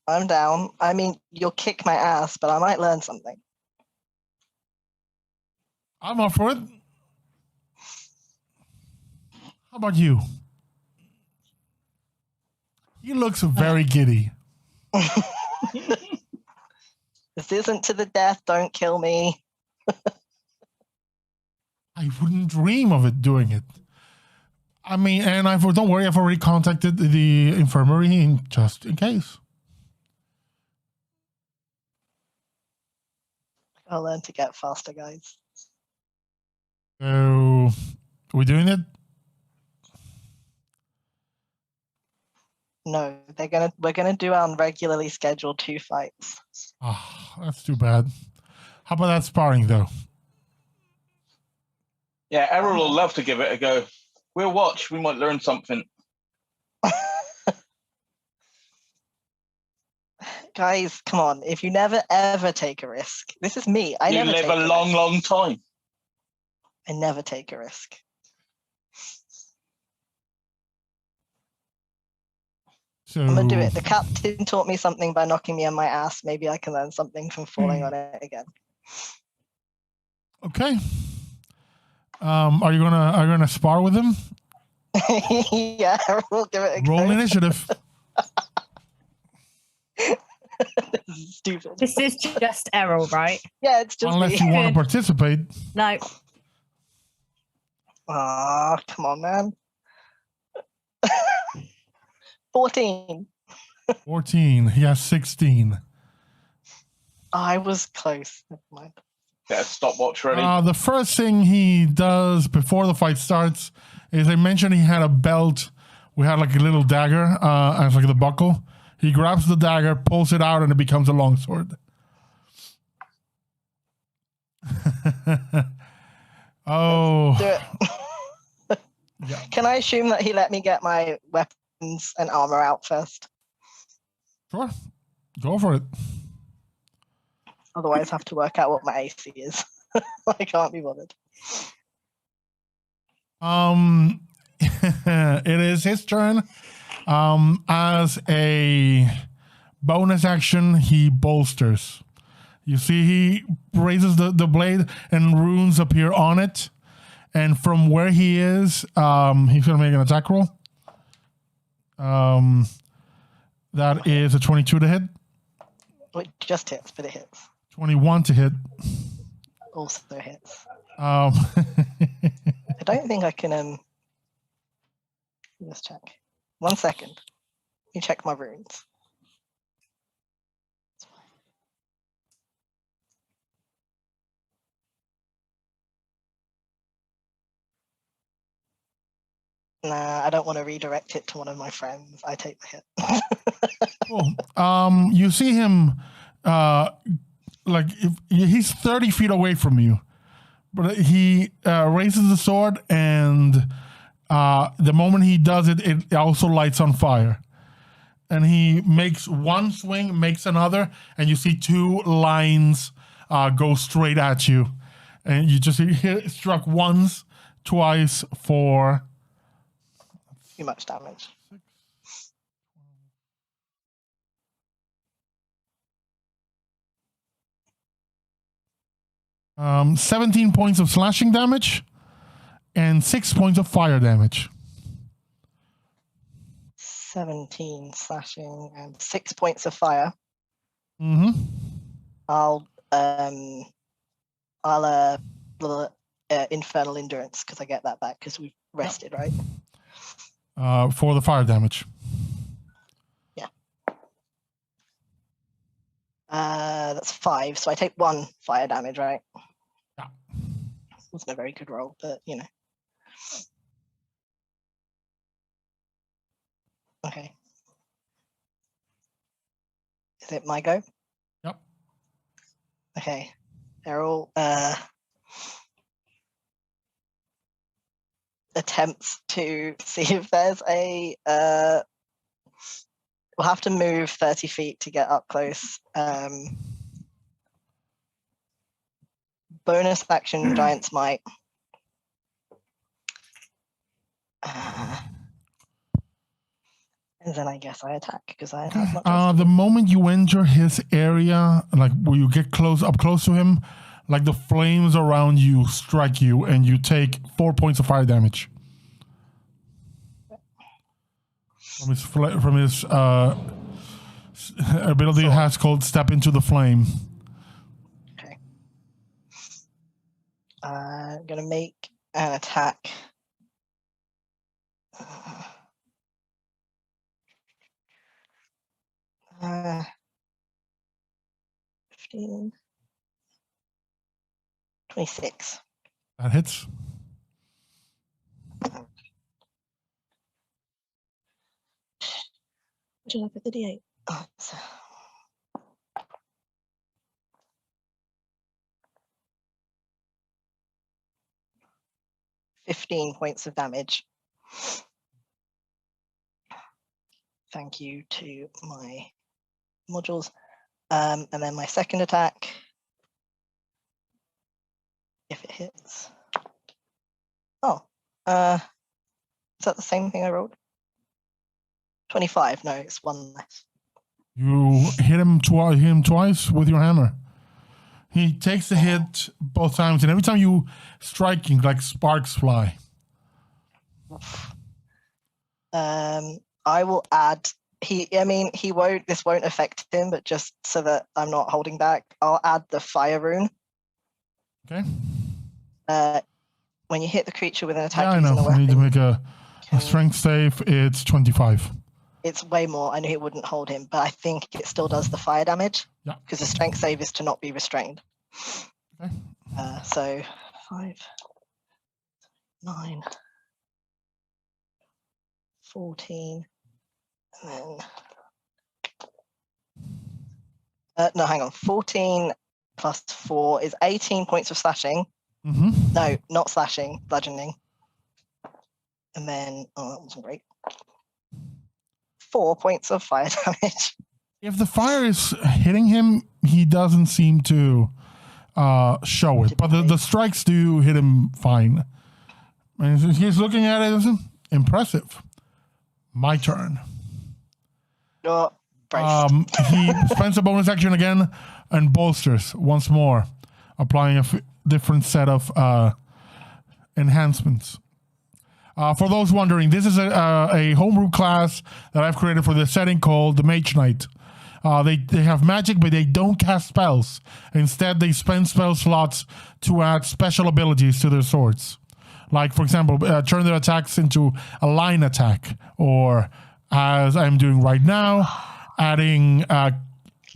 I'm down. I mean, you'll kick my ass, but I might learn something. I'm up for it. How about you? He looks very giddy. This isn't to the death. Don't kill me. I wouldn't dream of doing it. I mean, and don't worry, I've already contacted the infirmary just in case. I'll learn to get faster, guys. So, we doing it? No, we're gonna do our regularly scheduled 2 fights. Oh, that's too bad. How about that sparring, though? Yeah, Errol will love to give it a go. We'll watch. We might learn something. Guys, come on. If you never ever take a risk, this is me. I You never live take a long, risk. long time. I never take a risk. So, I'm gonna do it. The captain taught me something by knocking me on my ass. Maybe I can learn something from falling on it again. okay. Are you gonna spar with him? Yeah, we'll give it a go. Roll initiative. This is stupid. This is just Errol, right? Yeah, it's just Unless me. you want to Good. participate. No. Aw, come on, man. 14. 14. He has 16. I was close. Never mind. Get a stopwatch ready. The first thing he does before the fight starts is I mentioned he had a belt. We had like a little dagger as like the buckle. He grabs the dagger, pulls it out, and it becomes a longsword. Oh. Do it. Yeah. Can I assume that he let me get my weapons and armor out first? Sure. Go for it. Otherwise, I have to work out what my AC is. I can't be bothered. It is his turn. As a bonus action, he bolsters. You see, he raises the blade and runes appear on it. And from where he is, he's going to make an attack roll. That is a 22 to hit. It just hits, but it hits. 21 to hit. Also hits. I I don't think I can. Let's check. 1 second. Let me check my runes. Nah, I don't want to redirect it to one of my friends. I take the hit. Cool. You see him, he's 30 feet away from you, but he raises the sword, and the moment he does it, it also lights on fire. And he makes one swing, makes another, and you see 2 lines go straight at you. And you just hit struck once, twice for Too much damage. 17 points of slashing damage and 6 points of fire damage. 17 slashing and 6 points of fire. Mm-hmm. I'll infernal endurance because I get that back because we've rested, right? For the fire damage. Yeah. That's 5, so I take 1 fire damage, right? Yeah. Wasn't a very good roll, but you know. Okay. Is it my go? Yep. Okay. Errol attempts to see if there's a we'll have to move 30 feet to get up close. Bonus action Giant's Might. And then I guess I attack because I have much The moment you enter his area, like where you get up close to him, like the flames around you strike you, and you take 4 points of fire damage from his ability has called Step into the Flame. Okay. I'm gonna make an attack. 15. 26. That hits. Would you like a 38? Oh, it's, 15 points of damage. Thank you to my modules. And then my second attack, if it hits. Oh, is that the same thing I rolled? 25. No, it's one less. You hit him twice with your hammer. He takes the hit both times, and every time you striking, like sparks fly. I will add. He won't. This won't affect him, but just so that I'm not holding back, I'll add the fire rune. Okay. When you hit the creature with an attack Yeah, I using know. a weapon, I need to make a strength save. It's 25. It's way more. I knew it wouldn't hold him, but I think it still does the fire damage. Yeah. Because the strength save is to not be restrained. Okay. So 5, 9, 14, and then no, hang on. 14 plus 4 is 18 points of slashing. Mm-hmm. No, not slashing, bludgeoning. And then that wasn't great. 4 points of fire damage. If the fire is hitting him, he doesn't seem to show it. But the strikes do hit him fine. And he's looking at it as impressive. My turn. Oh, braced. He spends a bonus action again and bolsters once more, applying a different set of enhancements. For those wondering, this is a homebrew class that I've created for this setting called the Mage Knight. They have magic, but they don't cast spells. Instead, they spend spell slots to add special abilities to their swords. Like, for example, turn their attacks into a line attack, or, as I'm doing right now, adding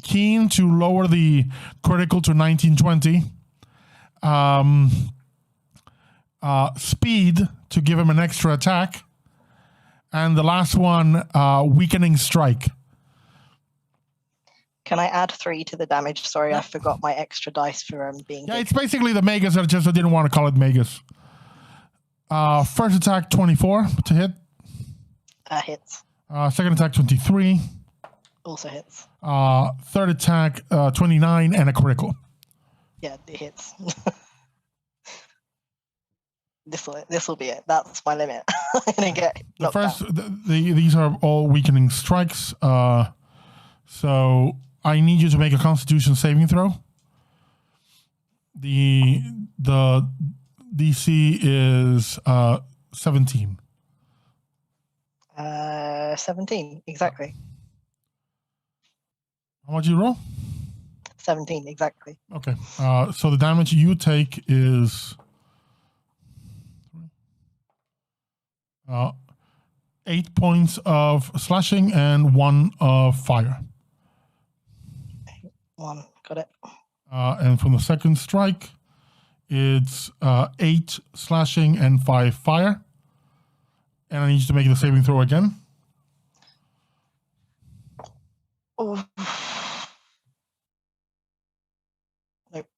Keen to lower the critical to 1920. Speed to give him an extra attack, and the last one, Weakening Strike. Can I add 3 to the damage? Sorry, I forgot my extra dice for being. Yeah, big. it's basically the Magus. I didn't want to call it Magus. First attack 24 to hit. Hits. Second attack 23. Also hits. Third attack 29 and a critical. Yeah, it hits. This will be it. That's my limit. I'm gonna get knocked out. These are all weakening strikes. So I need you to make a Constitution saving throw. The DC is 17. 17 exactly. How much you roll? 17 exactly. Okay. So the damage you take is 8 points of slashing and 1 of fire. 1, got it. And from the second strike, it's 8 slashing and 5 fire. And I need you to make the saving throw again. Oh. Nope.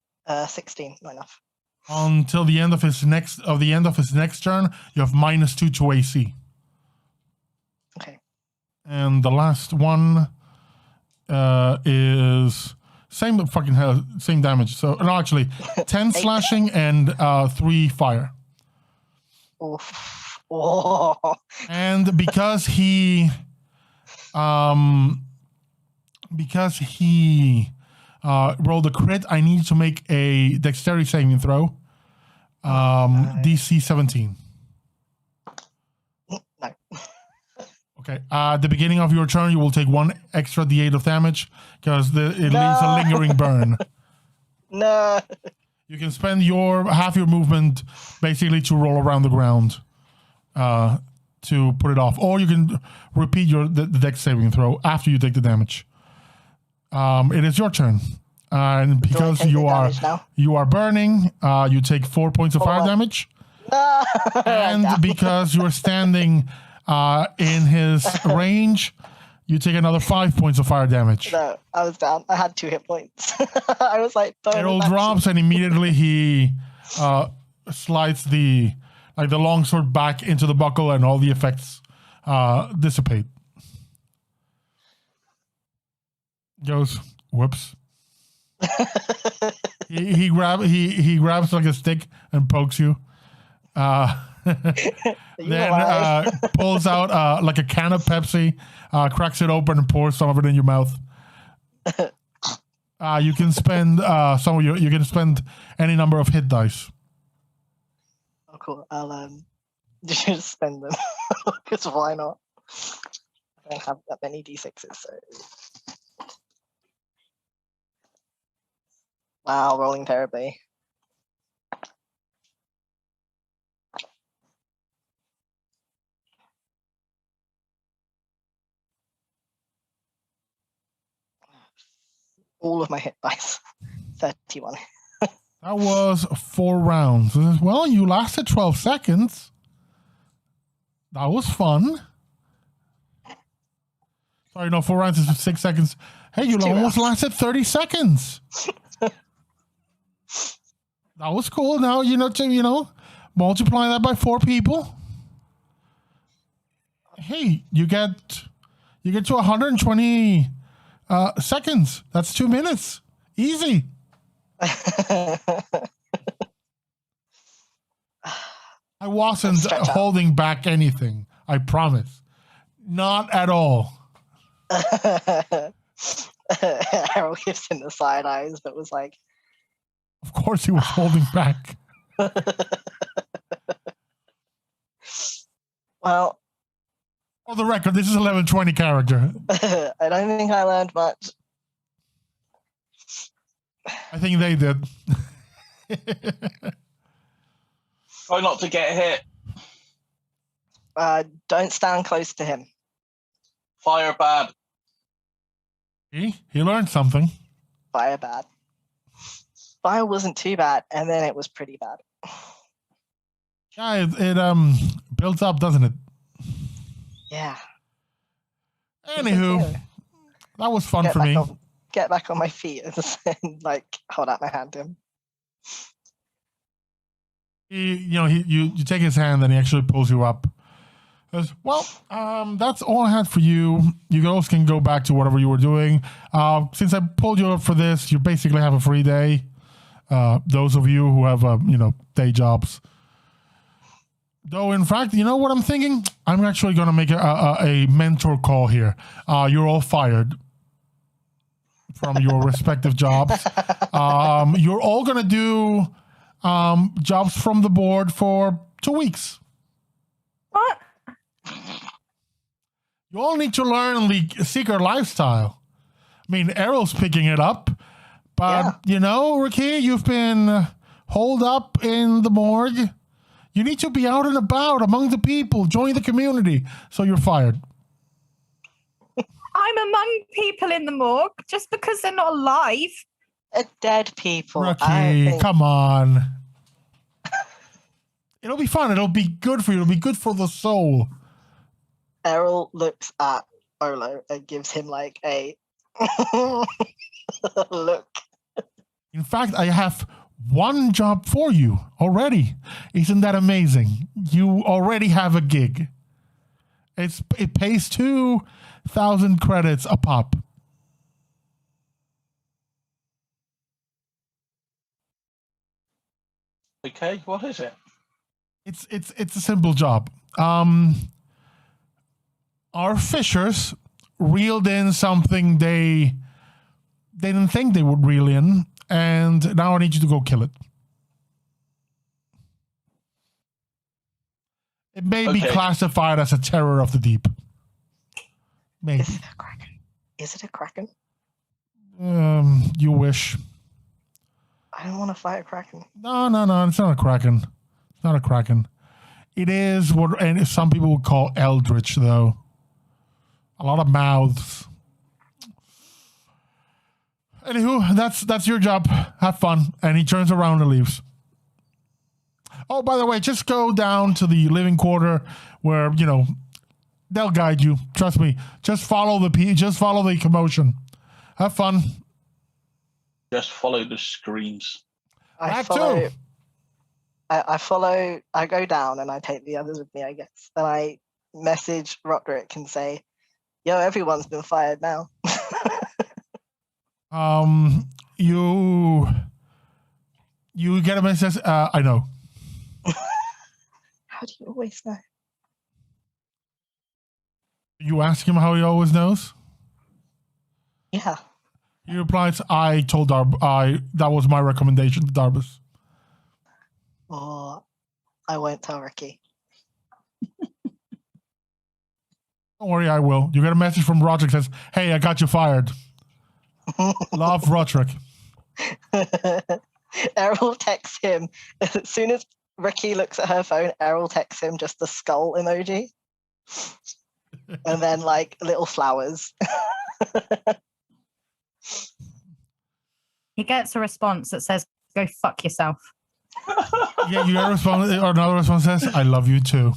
16, not enough. Until the end of his next turn, you have -2 to AC. Okay. And the last one is same damage. So no, actually 10 slashing and 3 fire. Oof. Oh. And because he rolled a crit, I need to make a dexterity saving throw. DC 17. No. Okay. At the beginning of your turn, you will take 1 extra D8 of damage because it leaves a lingering burn. No. You can spend half your movement basically to roll around the ground to put it off, or you can repeat the dex saving throw after you take the damage. It is your turn. And Do I because take the you damage now? are burning, you take 4 points of fire well. damage. And And because you're standing in his range, you take another 5 points of fire damage. no, I was down. I had 2 hit points. I was like, Errol drops, and immediately he slides the longsword back into the buckle, and all the effects dissipate. Goes, whoops. he grabs like a stick and pokes you. Then pulls out like a can of Pepsi, cracks it open and pours some of it in your mouth. You can spend you can spend any number of hit dice. Oh, cool. I'll just spend them because why not? I don't have that many d6s. So. Wow, rolling terribly. All of my hit dice. 31. That was 4 rounds. Well, you lasted 12 seconds. That was fun. Sorry, no, 4 rounds is 6 seconds. Hey, you almost lasted 30 seconds. That was cool. Now, multiply that by 4 people. Hey, you get to 120 seconds. That's 2 minutes. Easy. I wasn't holding back anything. I promise. Not at all. Errol gives him the side eyes, but was like, of course he was holding back. Well, for the record, this is 1120 character. I don't think I learned much. I think they did. Try not to get hit. Don't stand close to him. Fire bad. He learned something. Fire bad. Fire wasn't too bad, and then it was pretty bad. Yeah, it builds up, doesn't it? Yeah. Anywho, that was fun for me. Get back on my feet and hold out my hand to him. You take his hand and he actually pulls you up. Says, well, that's all I had for you. You girls can go back to whatever you were doing. Since I pulled you up for this, you basically have a free day. Those of you who have day jobs. Though, in fact, you know what I'm thinking? I'm actually going to make a mentor call here. You're all fired from your respective jobs. You're all going to do jobs from the board for 2 weeks. What? You all need to learn the secret lifestyle. I mean, Errol's picking it up. But, RaQui, you've been holed up in the morgue. You need to be out and about among the people. Join the community. So you're fired. I'm among people in the morgue just because they're not alive. Dead people. RaQui, come on. It'll be fun. It'll be good for you. It'll be good for the soul. Errol looks at Olo and gives him like a look. In fact, I have one job for you already. Isn't that amazing? You already have a gig. It pays 2,000 credits a pop. Okay, what is it? It's a simple job. Our fishers reeled in something they didn't think they would reel in, and now I need you to go kill it. It may be classified as a terror of the deep. Maybe. Is it a kraken? Is it a kraken? You wish. I don't want to fight a kraken. No. It's not a kraken. It's not a kraken. It is what and some people would call eldritch, though. A lot of mouths. Anywho, that's your job. Have fun. And he turns around and leaves. Oh, by the way, just go down to the living quarter where, they'll guide you. Trust me. Just follow the commotion. Have fun. Just follow the screams. I go down and I take the others with me, I guess. Then I message Roderick and say, yo, everyone's been fired now. You get a message. I know. How do you always know? You ask him how he always knows? Yeah. He replies, I told that was my recommendation to Darbus. Oh, I won't tell Ricky. Don't worry, I will. You get a message from Roderick that says, hey, I got you fired. Love, Roderick. Errol texts him. As soon as Ricky looks at her phone, Errol texts him just the skull emoji. And then little flowers. He gets a response that says, go fuck yourself. Yeah, you get a response, or another response says, I love you too.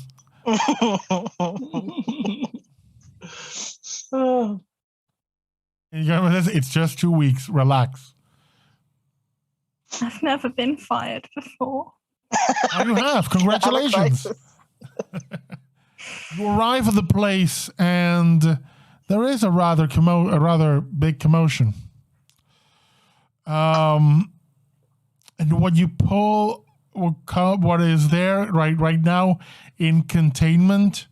And you get a message, it's just 2 weeks. Relax. I've never been fired before. Oh, you have. Congratulations. You arrive at the place, and there is a rather big commotion. And what you pull, what is there right now in containment,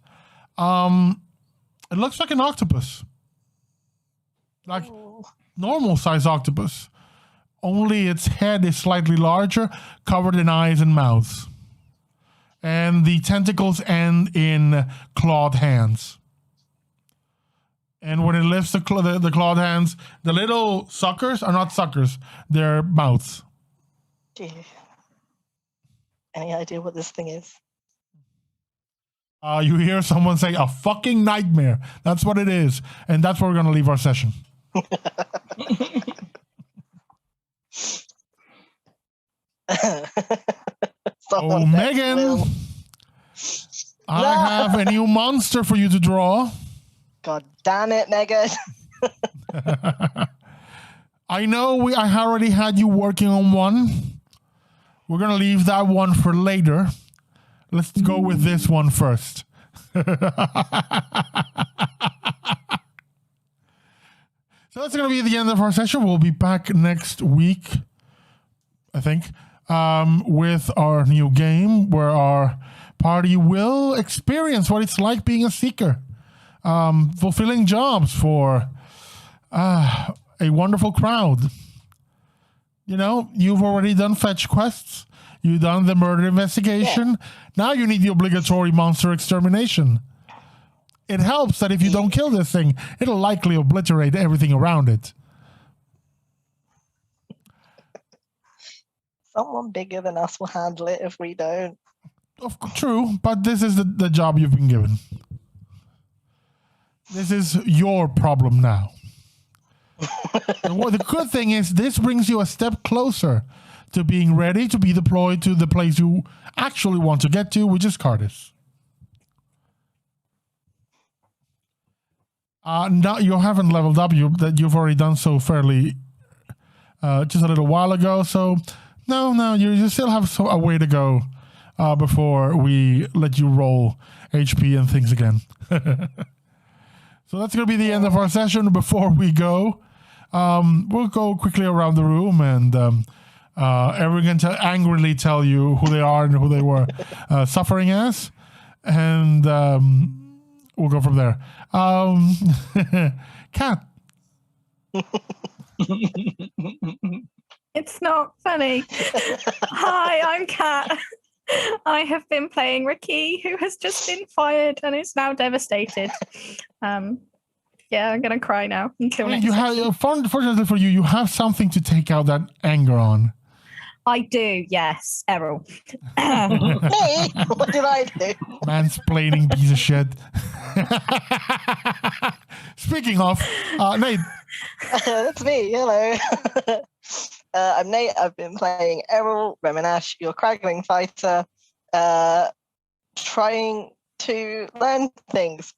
it looks like an octopus, like normal size octopus. Only its head is slightly larger, covered in eyes and mouths. And the tentacles end in clawed hands. And when it lifts the clawed hands, the little suckers are not suckers, they're mouths. Gee. Any idea what this thing is? You hear someone say, a fucking nightmare. That's what it is. And that's where we're going to leave our session. Oh, Megan, I have a new monster for you to draw. God damn it, Megan. I know I already had you working on one. We're going to leave that one for later. Let's go with this one first. So that's going to be the end of our session. We'll be back next week, I think, with our new game where our party will experience what it's like being a seeker, fulfilling jobs for a wonderful crowd. You've already done fetch quests. You've done the murder investigation. Yeah. Now you need the obligatory monster extermination. It helps that if you don't kill this thing, it'll likely obliterate everything around it. Someone bigger than us will handle it if we don't. True, but this is the job you've been given. This is your problem now. The good thing is this brings you a step closer to being ready to be deployed to the place you actually want to get to, which is Cardis. Now you haven't leveled up. You've already done so fairly just a little while ago. So no, you still have a way to go before we let you roll HP and things again. So that's going to be the end of our session. Before we go, we'll go quickly around the room and everyone can angrily tell you who they are and who they were suffering as. And we'll go from there. Kat. It's not funny. Hi, I'm Kat. I have been playing Ricky, who has just been fired and is now devastated. Yeah, I'm gonna cry now until next session. Fortunately for you, you have something to take out that anger on. I do, yes, Errol. Me? What did I do? Mansplaining piece of shit. Speaking of, Nate, That's me. Hello. I'm Nate. I've been playing Errol Reminash, your craggling fighter, trying to learn things.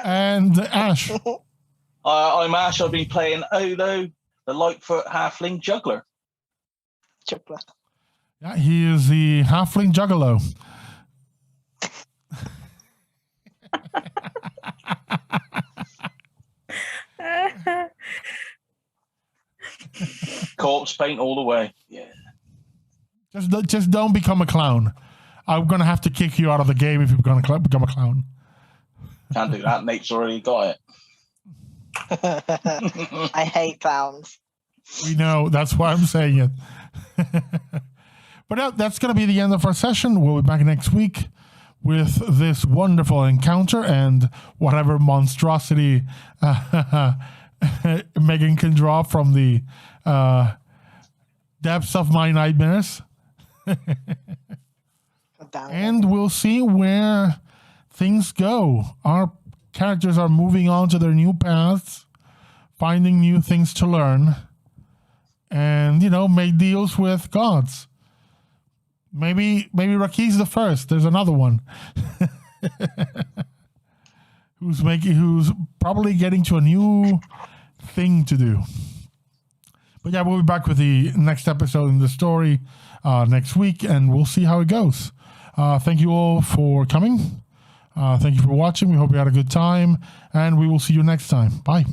And Ash. I'm Ash. I've been playing Olo, the Lightfoot halfling juggler. Yeah, he is the halfling juggalo. Corpse paint all the way. Yeah. Just don't become a clown. I'm gonna have to kick you out of the game if you're gonna become a clown. Can't do that. Nate's already got it. I hate clowns. We know. That's why I'm saying it. But that's going to be the end of our session. We'll be back next week with this wonderful encounter and whatever monstrosity Megan can draw from the depths of my nightmares. And we'll see where things go. Our characters are moving on to their new paths, finding new things to learn, and, make deals with gods. Maybe RaQui's the first. There's another one who's probably getting to a new thing to do. But yeah, we'll be back with the next episode in the story next week, and we'll see how it goes. Thank you all for coming. Thank you for watching. We hope you had a good time, and we will see you next time. Bye.